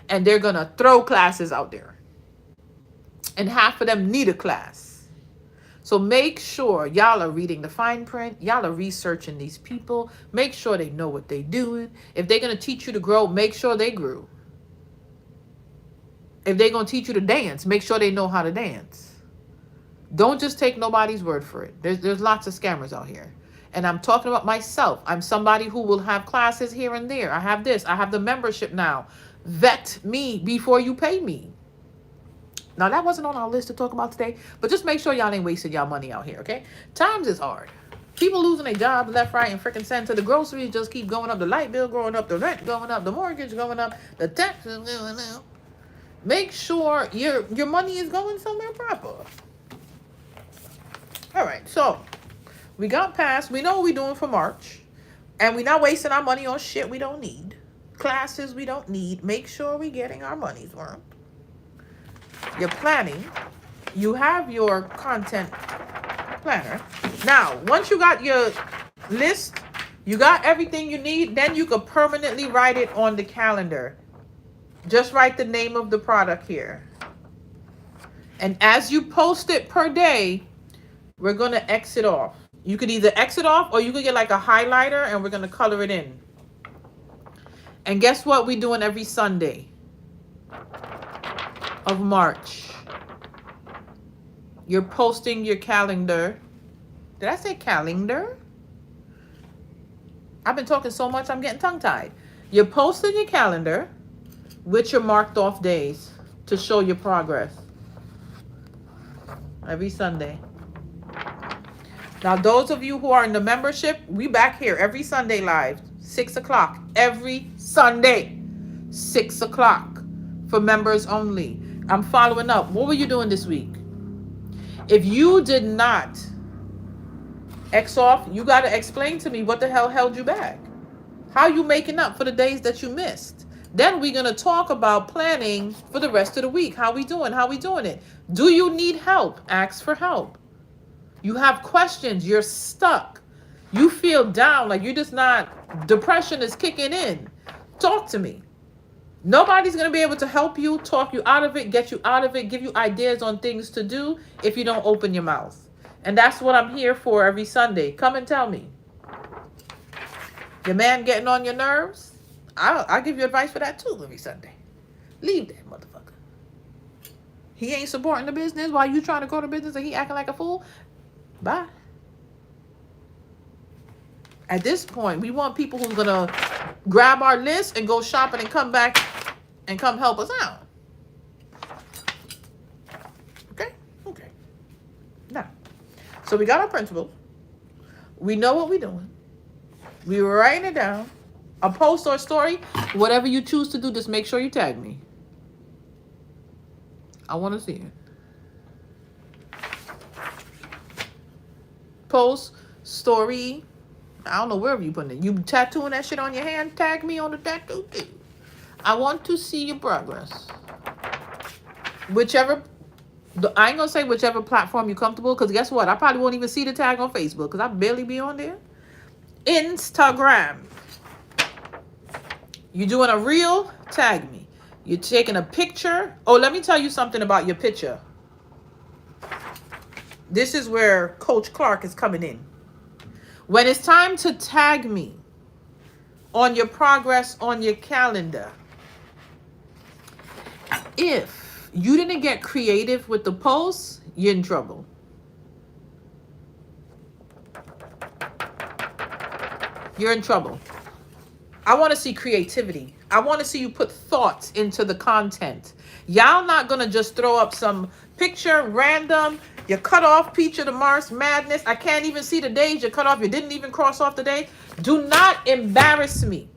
and they're going to throw classes out there. And half of them need a class. So make sure y'all are reading the fine print. Y'all are researching these people. Make sure they know what they're doing. If they're going to teach you to grow, make sure they grew. If they're going to teach you to dance, make sure they know how to dance. Don't just take nobody's word for it. There's lots of scammers out here. And I'm talking about myself. I'm somebody who will have classes here and there. I have this. I have the membership now. Vet me before you pay me. Now, that wasn't on our list to talk about today, but just make sure y'all ain't wasting y'all money out here, okay? Times is hard. People losing their jobs left, right, and freaking center. The groceries just keep going up. The light bill going up. The rent going up. The mortgage going up. The taxes going up. Make sure your money is going somewhere proper. All right, so we got past. We know what we're doing for March. And we're not wasting our money on shit we don't need. Classes we don't need. Make sure we're getting our money's worth. You're planning. You have your content planner. Now, once you got your list, you got everything you need, then you could permanently write it on the calendar. Just write the name of the product here. And as you post it per day, we're going to exit off. You could either exit off or you could get like a highlighter and we're going to color it in. And guess what we're doing every Sunday of March? You're posting your calendar. Did I say calendar? I've been talking so much, I'm getting tongue-tied. You're posting your calendar with your marked off days to show your progress. Every Sunday. Now, those of you who are in the membership, we back here every Sunday live, 6 o'clock. Every Sunday, 6 o'clock for members only. I'm following up. What were you doing this week? If you did not X off, you got to explain to me what the hell held you back. How you making up for the days that you missed? Then we're going to talk about planning for the rest of the week. How we doing? How we doing it? Do you need help? Ask for help. You have questions. You're stuck. You feel down, like you're just not, depression is kicking in. Talk to me. Nobody's going to be able to help you, talk you out of it, get you out of it, give you ideas on things to do if you don't open your mouth. And that's what I'm here for every Sunday. Come and tell me. Your man getting on your nerves? I'll give you advice for that too every Sunday. Leave that motherfucker. He ain't supporting the business while you trying to grow the business and he acting like a fool. Bye. At this point, we want people who's going to grab our list and go shopping and come back and come help us out. So we got our printable. We know what we're doing. We were writing it down. A post or a story, whatever you choose to do, just make sure you tag me. I want to see it. Post, story. I don't know wherever you putting it. You tattooing that shit on your hand, tag me on the tattoo too. I want to see your progress. Whichever, I ain't gonna say whichever platform you're comfortable, because guess what? I probably won't even see the tag on Facebook because I barely be on there. Instagram. You're doing a reel, tag me. You're taking a picture. Oh, let me tell you something about your picture. This is where Coach Clark is coming in. When it's time to tag me on your progress on your calendar, if you didn't get creative with the post, you're in trouble. You're in trouble. I want to see creativity. I want to see you put thoughts into the content. Y'all not going to just throw up some picture, random. You cut off picture the March Madness. I can't even see the days you cut off. You didn't even cross off the day. Do not embarrass me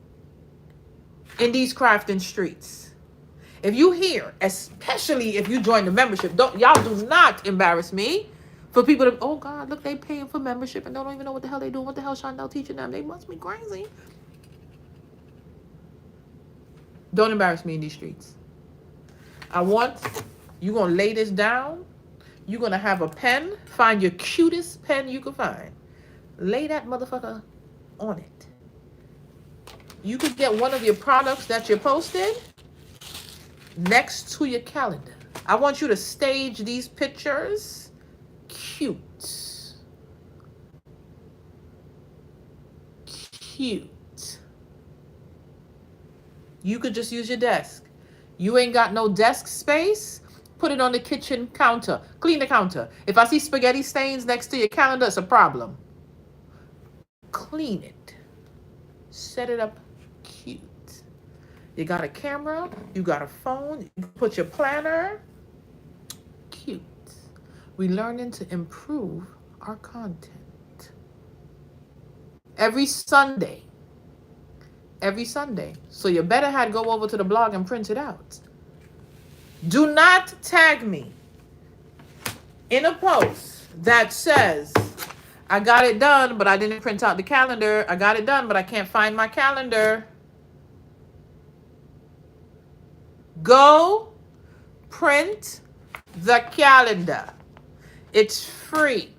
in these crafting streets. If you hear, especially if you join the membership, y'all do not embarrass me for people to, oh God, look, they paying for membership and don't even know what the hell they doing. What the hell Chanel teaching them? They must be crazy. Don't embarrass me in these streets. I want, you're going to lay this down. You're going to have a pen. Find your cutest pen you can find. Lay that motherfucker on it. You could get one of your products that you posted next to your calendar. I want you to stage these pictures cute. Cute. You could just use your desk. You ain't got no desk space, put it on the kitchen counter. Clean the counter. If I see spaghetti stains next to your calendar, it's a problem. Clean it. Set it up cute. You got a camera, you got a phone, you put your planner. Cute. We learning to improve our content. Every Sunday. So you better had go over to the blog and print it out. Do not tag me in a post that says, I got it done, but I didn't print out the calendar. I got it done, but I can't find my calendar. Go print the calendar. It's free.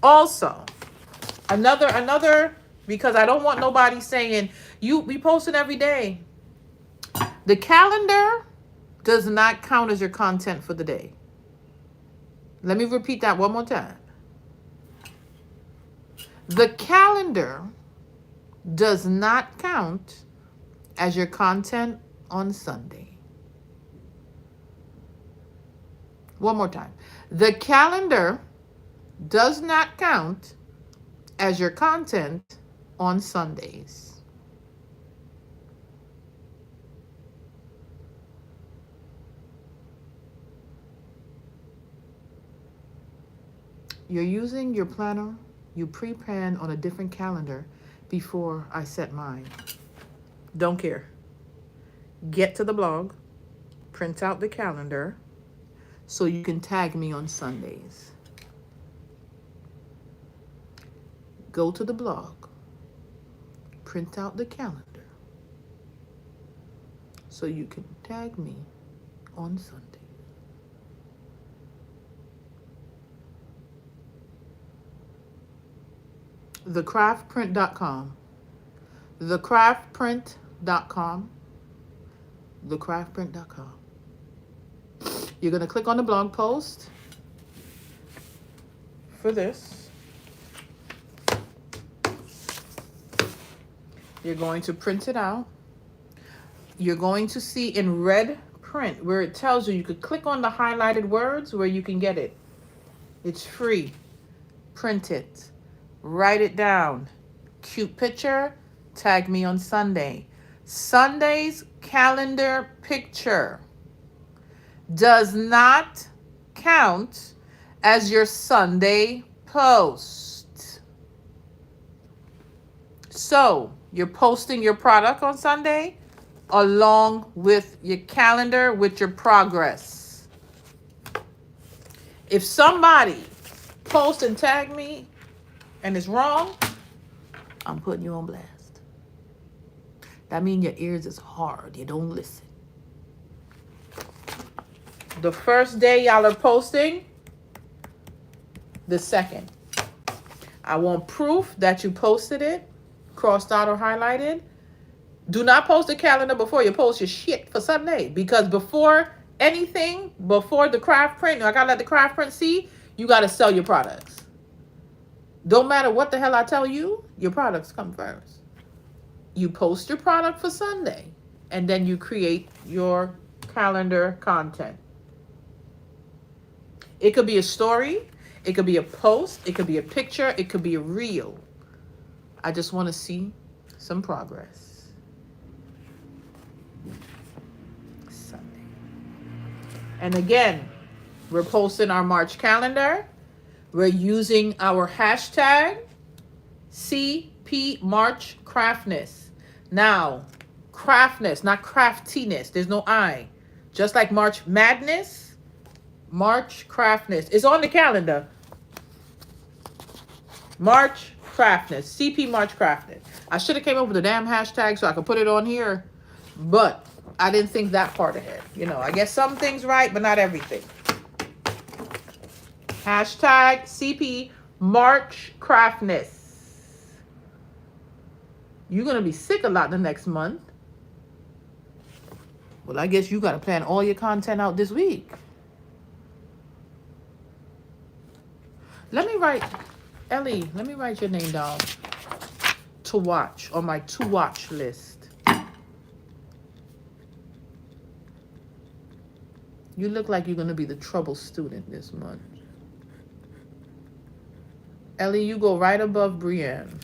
Also, another, because I don't want nobody saying, you be posting every day. The calendar does not count as your content for the day. Let me repeat that one more time. The calendar does not count as your content on Sunday. One more time. The calendar does not count as your content on Sundays. You're using your planner. You pre-plan on a different calendar before I set mine. Don't care. Get to the blog, print out the calendar so you can tag me on Sundays. Go to the blog, print out the calendar so you can tag me on Sunday. TheCraftPrint.com. TheCraftPrint.com. TheCraftPrint.com. You're going to click on the blog post for this. You're going to print it out. You're going to see in red print where it tells you could click on the highlighted words where you can get it. It's free. Print it. Write it down. Cute picture. Tag me on Sunday. Sunday's calendar picture does not count as your Sunday post. So you're posting your product on Sunday along with your calendar with your progress. If somebody posts and tag me and it's wrong, I'm putting you on blast. That means your ears is hard. You don't listen. The first day y'all are posting, the second. I want proof that you posted it, crossed out or highlighted. Do not post the calendar before you post your shit for Sunday. Because before anything, before the craft print, I gotta let the craft print see, you gotta sell your products. Don't matter what the hell I tell you, your products come first. You post your product for Sunday, and then you create your calendar content. It could be a story, it could be a post, it could be a picture, it could be a reel. I just want to see some progress. Sunday. And again, we're posting our March calendar. We're using our hashtag CP March Craftness. Now, craftness, not craftiness. There's no I. Just like March Madness, March Craftness. It's on the calendar. March Craftness. CP March Craftness. I should have came up with a damn hashtag so I could put it on here. But I didn't think that part ahead. You know, I guess some things right, but not everything. Hashtag CP March Craftness. You're going to be sick a lot the next month. Well, I guess you got to plan all your content out this week. Let me write, Ellie, let me write your name down to watch on my to watch list. You look like you're going to be the trouble student this month. Ellie, you go right above Brienne.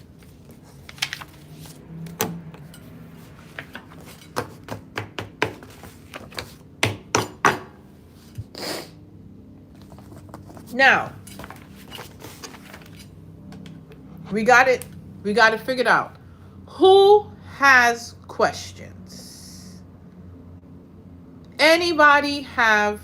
Now, we got it figured out. Who has questions? Anybody have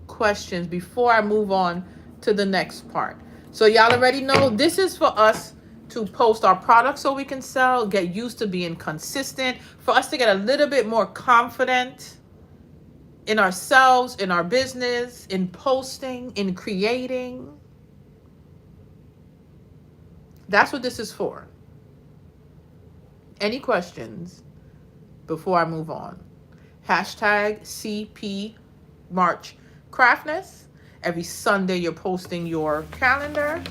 questions before I move on to the next part? So y'all already know this is for us to post our products so we can sell, get used to being consistent, for us to get a little bit more confident in ourselves, in our business, in posting, in creating. That's what this is for. Any questions before I move on? Hashtag CP March Craftness. Every Sunday you're posting your calendar.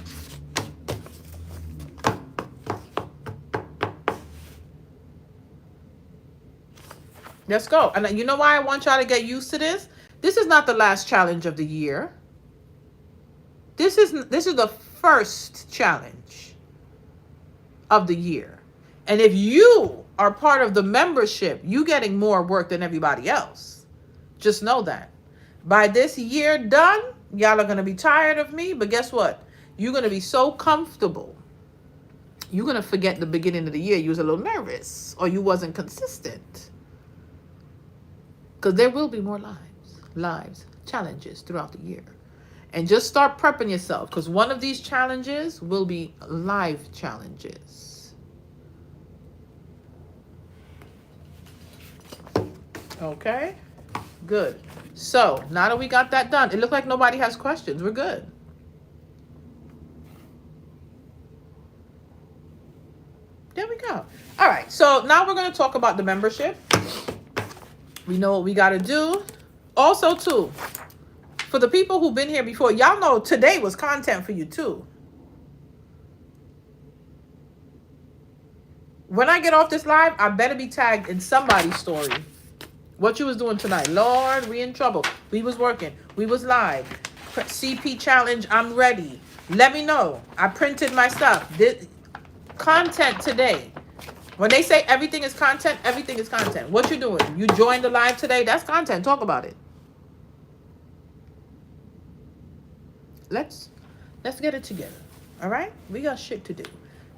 Let's go. And you know why I want y'all to get used to this? This is not the last challenge of the year. This is the first challenge of the year. And if you are part of the membership, you getting more work than everybody else. Just know that. By this year done, y'all are going to be tired of me, but guess what? You're going to be so comfortable. You're going to forget the beginning of the year. You was a little nervous or you wasn't consistent. Because there will be more lives, challenges throughout the year. And just start prepping yourself, because one of these challenges will be live challenges. Okay, good. So now that we got that done, it looks like nobody has questions. We're good. There we go. All right, so now we're going to talk about the membership. We know what we got to do. Also, too, for the people who've been here before, y'all know today was content for you, too. When I get off this live, I better be tagged in somebody's story. What you was doing tonight. Lord, we in trouble. We was working. We was live. CP challenge, I'm ready. Let me know. I printed my stuff. Content today. When they say everything is content, everything is content. What you doing? You joined the live today. That's content. Talk about it. Let's get it together. All right? We got shit to do.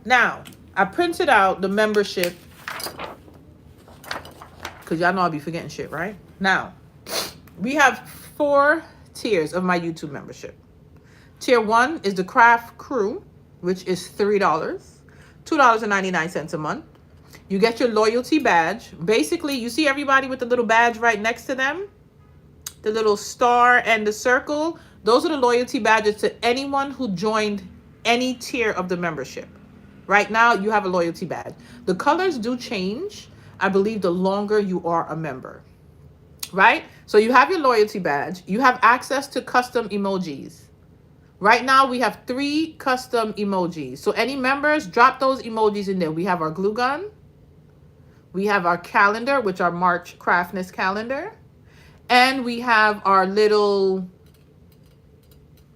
Now, I printed out the membership because y'all know I'll be forgetting shit, right? Now, we have 4 tiers of my YouTube membership. Tier 1 is the Craft Crew, which is $3, $2.99 a month. You get your loyalty badge. Basically, you see everybody with the little badge right next to them? The little star and the circle. Those are the loyalty badges to anyone who joined any tier of the membership. Right now, you have a loyalty badge. The colors do change, I believe, the longer you are a member. Right? So you have your loyalty badge. You have access to custom emojis. Right now, we have 3 custom emojis. So any members, drop those emojis in there. We have our glue gun. We have our calendar, which are March Craftness calendar. And we have our little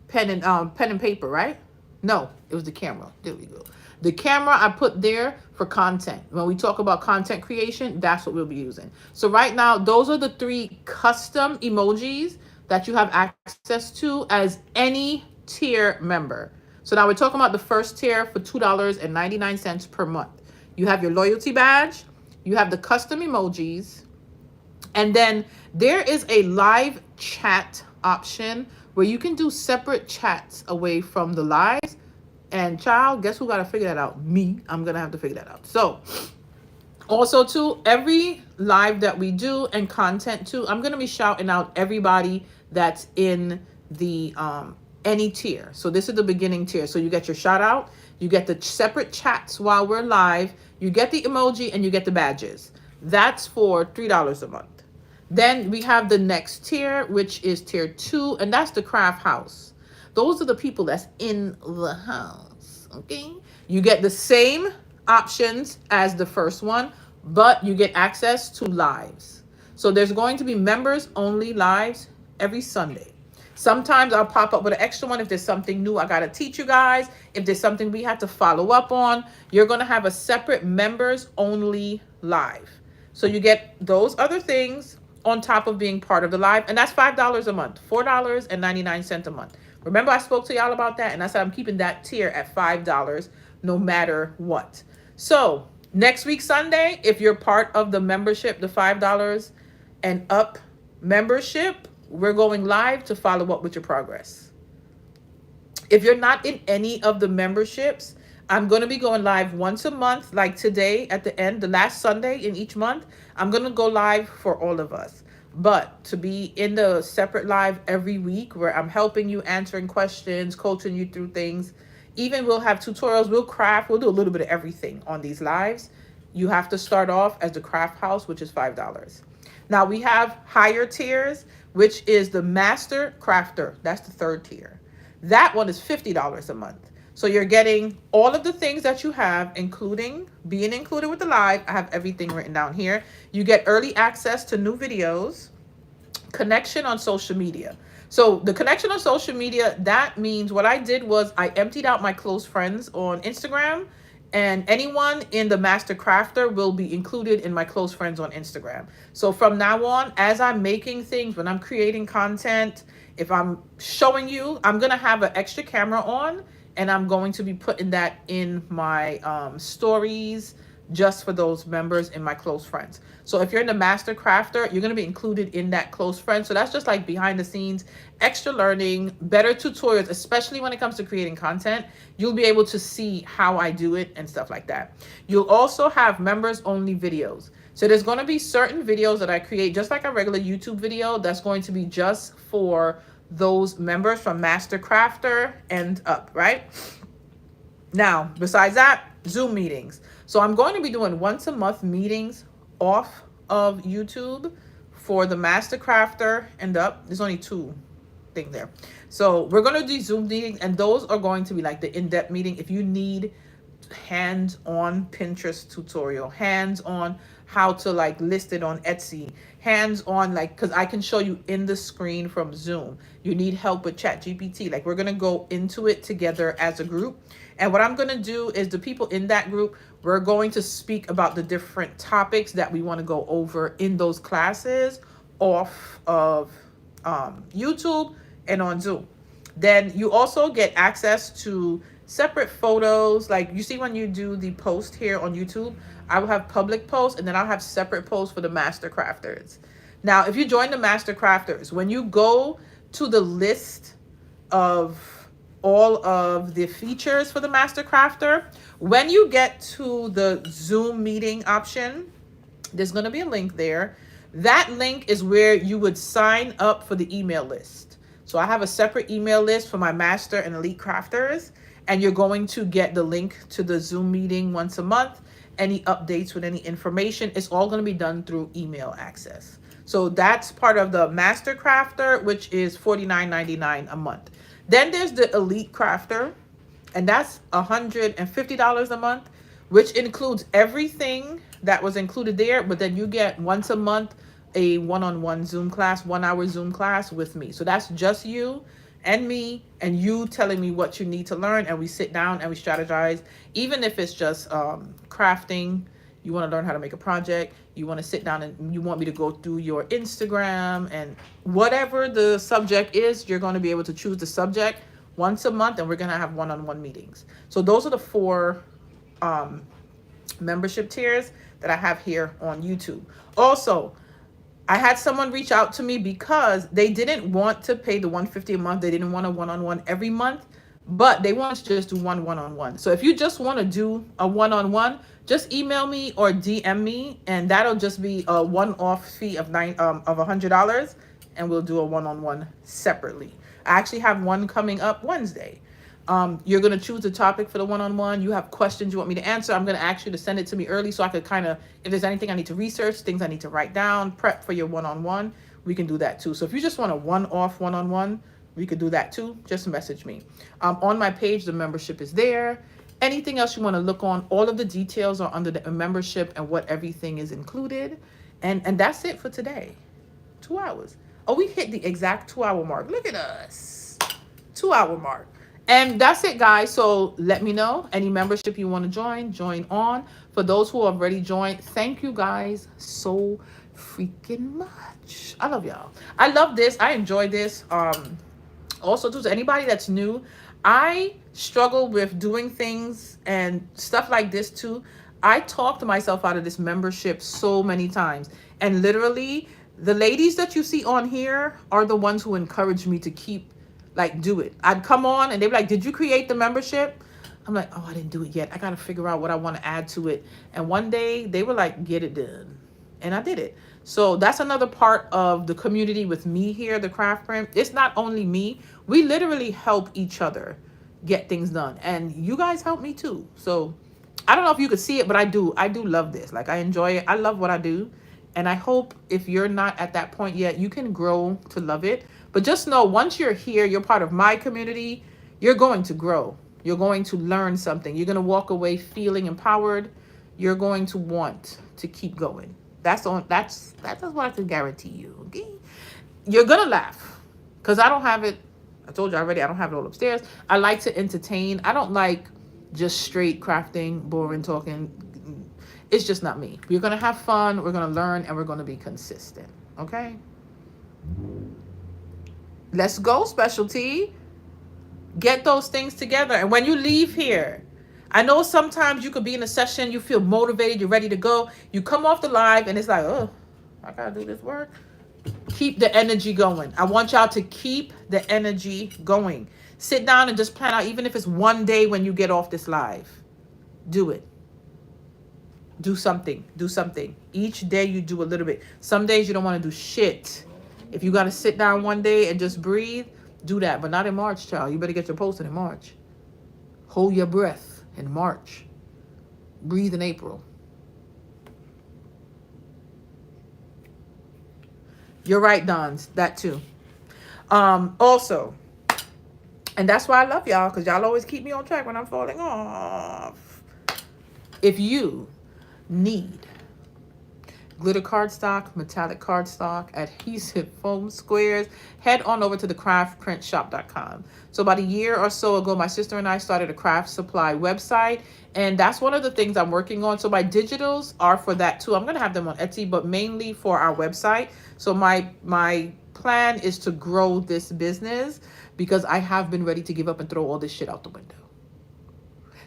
pen and paper, right? No, it was the camera. There we go. The camera I put there for content. When we talk about content creation, that's what we'll be using. So right now, those are the 3 custom emojis that you have access to as any tier member. So now we're talking about the first tier for $2.99 per month. You have your loyalty badge. You have the custom emojis. And then there is a live chat option where you can do separate chats away from the lives. And child, guess who got to figure that out? Me. I'm going to have to figure that out. So also too, every live that we do and content too, I'm going to be shouting out everybody that's in the any tier. So this is the beginning tier. So you get your shout out, you get the separate chats while we're live, you get the emoji, and you get the badges. That's for $3 a month. Then we have the next tier, which is tier 2, and that's the craft house. Those are the people that's in the house, okay? You get the same options as the first one, but you get access to lives. So there's going to be members only lives every Sunday. Sometimes I'll pop up with an extra one if there's something new I got to teach you guys. If there's something we have to follow up on, you're going to have a separate members only live. So you get those other things on top of being part of the live. And that's $5 a month, $4.99 a month. Remember, I spoke to y'all about that, and I said I'm keeping that tier at $5 no matter what. So next week, Sunday, if you're part of the membership, the $5 and up membership, we're going live to follow up with your progress. If you're not in any of the memberships, I'm going to be going live once a month, like today at the end, the last Sunday in each month. I'm going to go live for all of us. But to be in the separate live every week where I'm helping you, answering questions, coaching you through things, even we'll have tutorials, we'll craft, we'll do a little bit of everything on these lives. You have to start off as the craft house, which is $5. Now we have higher tiers, which is the master crafter. That's the 3rd tier. That one is $50 a month. So you're getting all of the things that you have, including being included with the live. I have everything written down here. You get early access to new videos, connection on social media. So the connection on social media, that means what I did was I emptied out my close friends on Instagram, and anyone in the Master Crafter will be included in my close friends on Instagram. So from now on, as I'm making things, when I'm creating content, if I'm showing you, I'm going to have an extra camera on, and I'm going to be putting that in my stories just for those members in my close friends. So if you're in the Master Crafter, you're going to be included in that close friend. So that's just like behind the scenes, extra learning, better tutorials, especially when it comes to creating content. You'll be able to see how I do it and stuff like that. You'll also have members only videos. So there's going to be certain videos that I create just like a regular YouTube video that's going to be just for those members from Master Crafter and up, right? Now, besides that, Zoom meetings. So I'm going to be doing once a month meetings off of YouTube for the Master Crafter and up. There's only 2 things there. So we're going to do Zoom meetings, and those are going to be like the in-depth meeting. If you need hands-on Pinterest tutorial, hands-on how to like list it on Etsy, hands-on like, because I can show you in the screen from Zoom. You need help with ChatGPT. Like we're going to go into it together as a group. And what I'm going to do is the people in that group, We're going to speak about the different topics that we want to go over in those classes off of YouTube and on Zoom. Then you also get access to separate photos. Like you see when you do the post here on YouTube, I will have public posts and then I'll have separate posts for the master crafters. Now, if you join the master crafters, when you go to the list of all of the features for the master crafter, when you get to the Zoom meeting option, there's going to be a link there. That link is where you would sign up for the email list. So I have a separate email list for my master and elite crafters, and you're going to get the link to the Zoom meeting once a month. Any updates with any information, it's all going to be done through email access. So that's part of the master crafter, which is $49.99 a month. Then there's the elite crafter, and that's $150 a month, which includes everything that was included there. But then you get once a month a one-on-one Zoom class, 1 hour Zoom class with me. So that's just you and me, and you telling me what you need to learn, and we sit down and we strategize. Even if it's just crafting, you want to learn how to make a project, you want to sit down and you want me to go through your Instagram, and whatever the subject is, you're going to be able to choose the subject once a month, and we're going to have one-on-one meetings. So those are the 4 membership tiers that I have here on YouTube. Also, I had someone reach out to me because they didn't want to pay the $150 a month. They didn't want a one-on-one every month, but they want to just do one-on-one. So if you just want to do a one-on-one, just email me or DM me, and that'll just be a one-off fee of $100, and we'll do a one-on-one separately. I actually have one coming up Wednesday. You're going to choose the topic for the one-on-one. You have questions you want me to answer. I'm going to ask you to send it to me early so I could kind of, if there's anything I need to research, things I need to write down, prep for your one-on-one, we can do that too. So if you just want a one-off one-on-one, we could do that too. Just message me. On my page, the membership is there. Anything else you want to look on, all of the details are under the membership and what everything is included. And that's it for today. 2 hours. Oh, we hit the exact 2-hour mark. Look at us. 2-hour mark. And that's it, guys. So let me know any membership you want to join on. For those who have already joined, thank you guys so freaking much. I love y'all. I love this. I enjoy this. Also, to anybody that's new, I struggle with doing things and stuff like this too. I talked myself out of this membership so many times. And literally, the ladies that you see on here are the ones who encourage me to keep do it. I'd come on and they'd be like, did you create the membership? I'm like, oh, I didn't do it yet. I got to figure out what I want to add to it. And one day they were like, get it done. And I did it. So that's another part of the community with me here, the CraftPrint. It's not only me. We literally help each other get things done. And you guys help me too. So I don't know if you could see it, but I do love this. Like, I enjoy it. I love what I do. And I hope if you're not at that point yet, you can grow to love it. But just know, once you're here, you're part of my community, you're going to grow. You're going to learn something. You're going to walk away feeling empowered. You're going to want to keep going. That's what I can guarantee you. Okay? You're going to laugh because I don't have it. I told you already, I don't have it all upstairs. I like to entertain. I don't like just straight crafting, boring talking. It's just not me. We're going to have fun. We're going to learn, and we're going to be consistent. Okay? Let's go, specialty. Get those things together. And when you leave here, I know sometimes you could be in a session, you feel motivated, you're ready to go. You come off the live and it's like, oh, I got to do this work. Keep the energy going. I want y'all to keep the energy going. Sit down and just plan out, even if it's one day when you get off this live. Do it. Do something. Do something. Each day you do a little bit. Some days you don't want to do shit. If you got to sit down one day and just breathe, do that. But not in March, child. You better get your posting in March. Hold your breath in March. Breathe in April. You're right, Dons. That too. Also, and that's why I love y'all, because y'all always keep me on track when I'm falling off. If you need glitter cardstock, metallic cardstock, adhesive foam squares, head on over to the craftprintshop.com. So about a year or so ago, my sister and I started a craft supply website, and that's one of the things I'm working on. So my digitals are for that too. I'm going to have them on Etsy, but mainly for our website. So my plan is to grow this business because I have been ready to give up and throw all this shit out the window.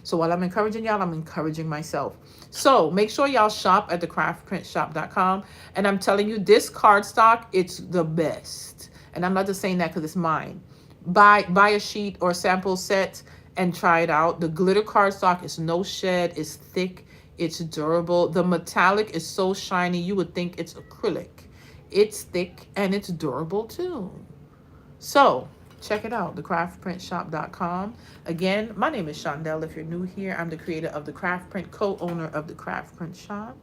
So while I'm encouraging y'all, I'm encouraging myself. So make sure y'all shop at thecraftprintshop.com. And I'm telling you, this cardstock, it's the best. And I'm not just saying that because it's mine. Buy a sheet or sample set and try it out. The glitter cardstock is no shed. It's thick. It's durable. The metallic is so shiny, you would think it's acrylic. It's thick and it's durable too. So check it out, thecraftprintshop.com. Again, my name is Shondell. If you're new here, I'm the creator of the Craft Print, co-owner of the Craft Print Shop.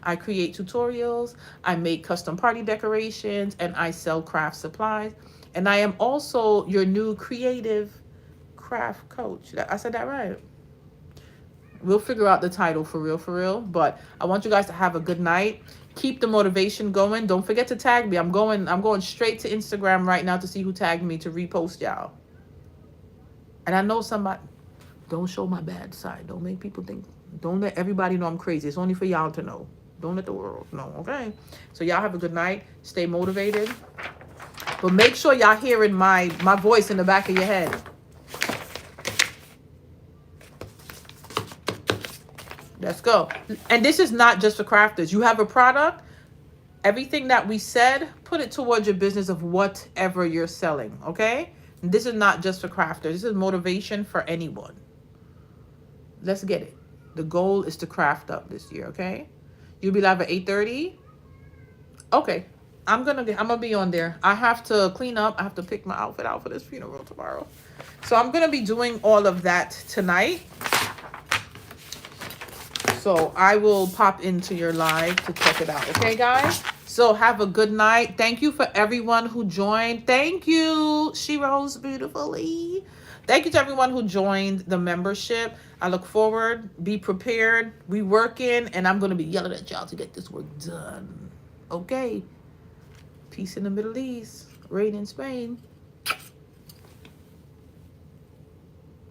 I create tutorials, I make custom party decorations, and I sell craft supplies. And I am also your new creative craft coach. I said that right. We'll figure out the title for real. But I want you guys to have a good night. Keep the motivation going. Don't forget to tag me. I'm going straight to Instagram right now to see who tagged me to repost y'all. And I know somebody, don't show my bad side. Don't make people think, don't let everybody know I'm crazy. It's only for y'all to know. Don't let the world know, okay? So y'all have a good night. Stay motivated. But make sure y'all hearing my voice in the back of your head. Let's go. And this is not just for crafters. You have a product, everything that we said, put it towards your business of whatever you're selling, okay? This is not just for crafters. This is motivation for anyone. Let's get it. The goal is to craft up this year, okay? You'll be live at 8:30. Okay. I'm gonna be on there. I have to clean up. I have to pick my outfit out for this funeral tomorrow. So I'm gonna be doing all of that tonight. So I will pop into your live to check it out. Okay, guys? So have a good night. Thank you for everyone who joined. Thank you. She rose beautifully. Thank you to everyone who joined the membership. I look forward. Be prepared. We working, and I'm going to be yelling at y'all to get this work done. Okay. Peace in the Middle East. Rain in Spain.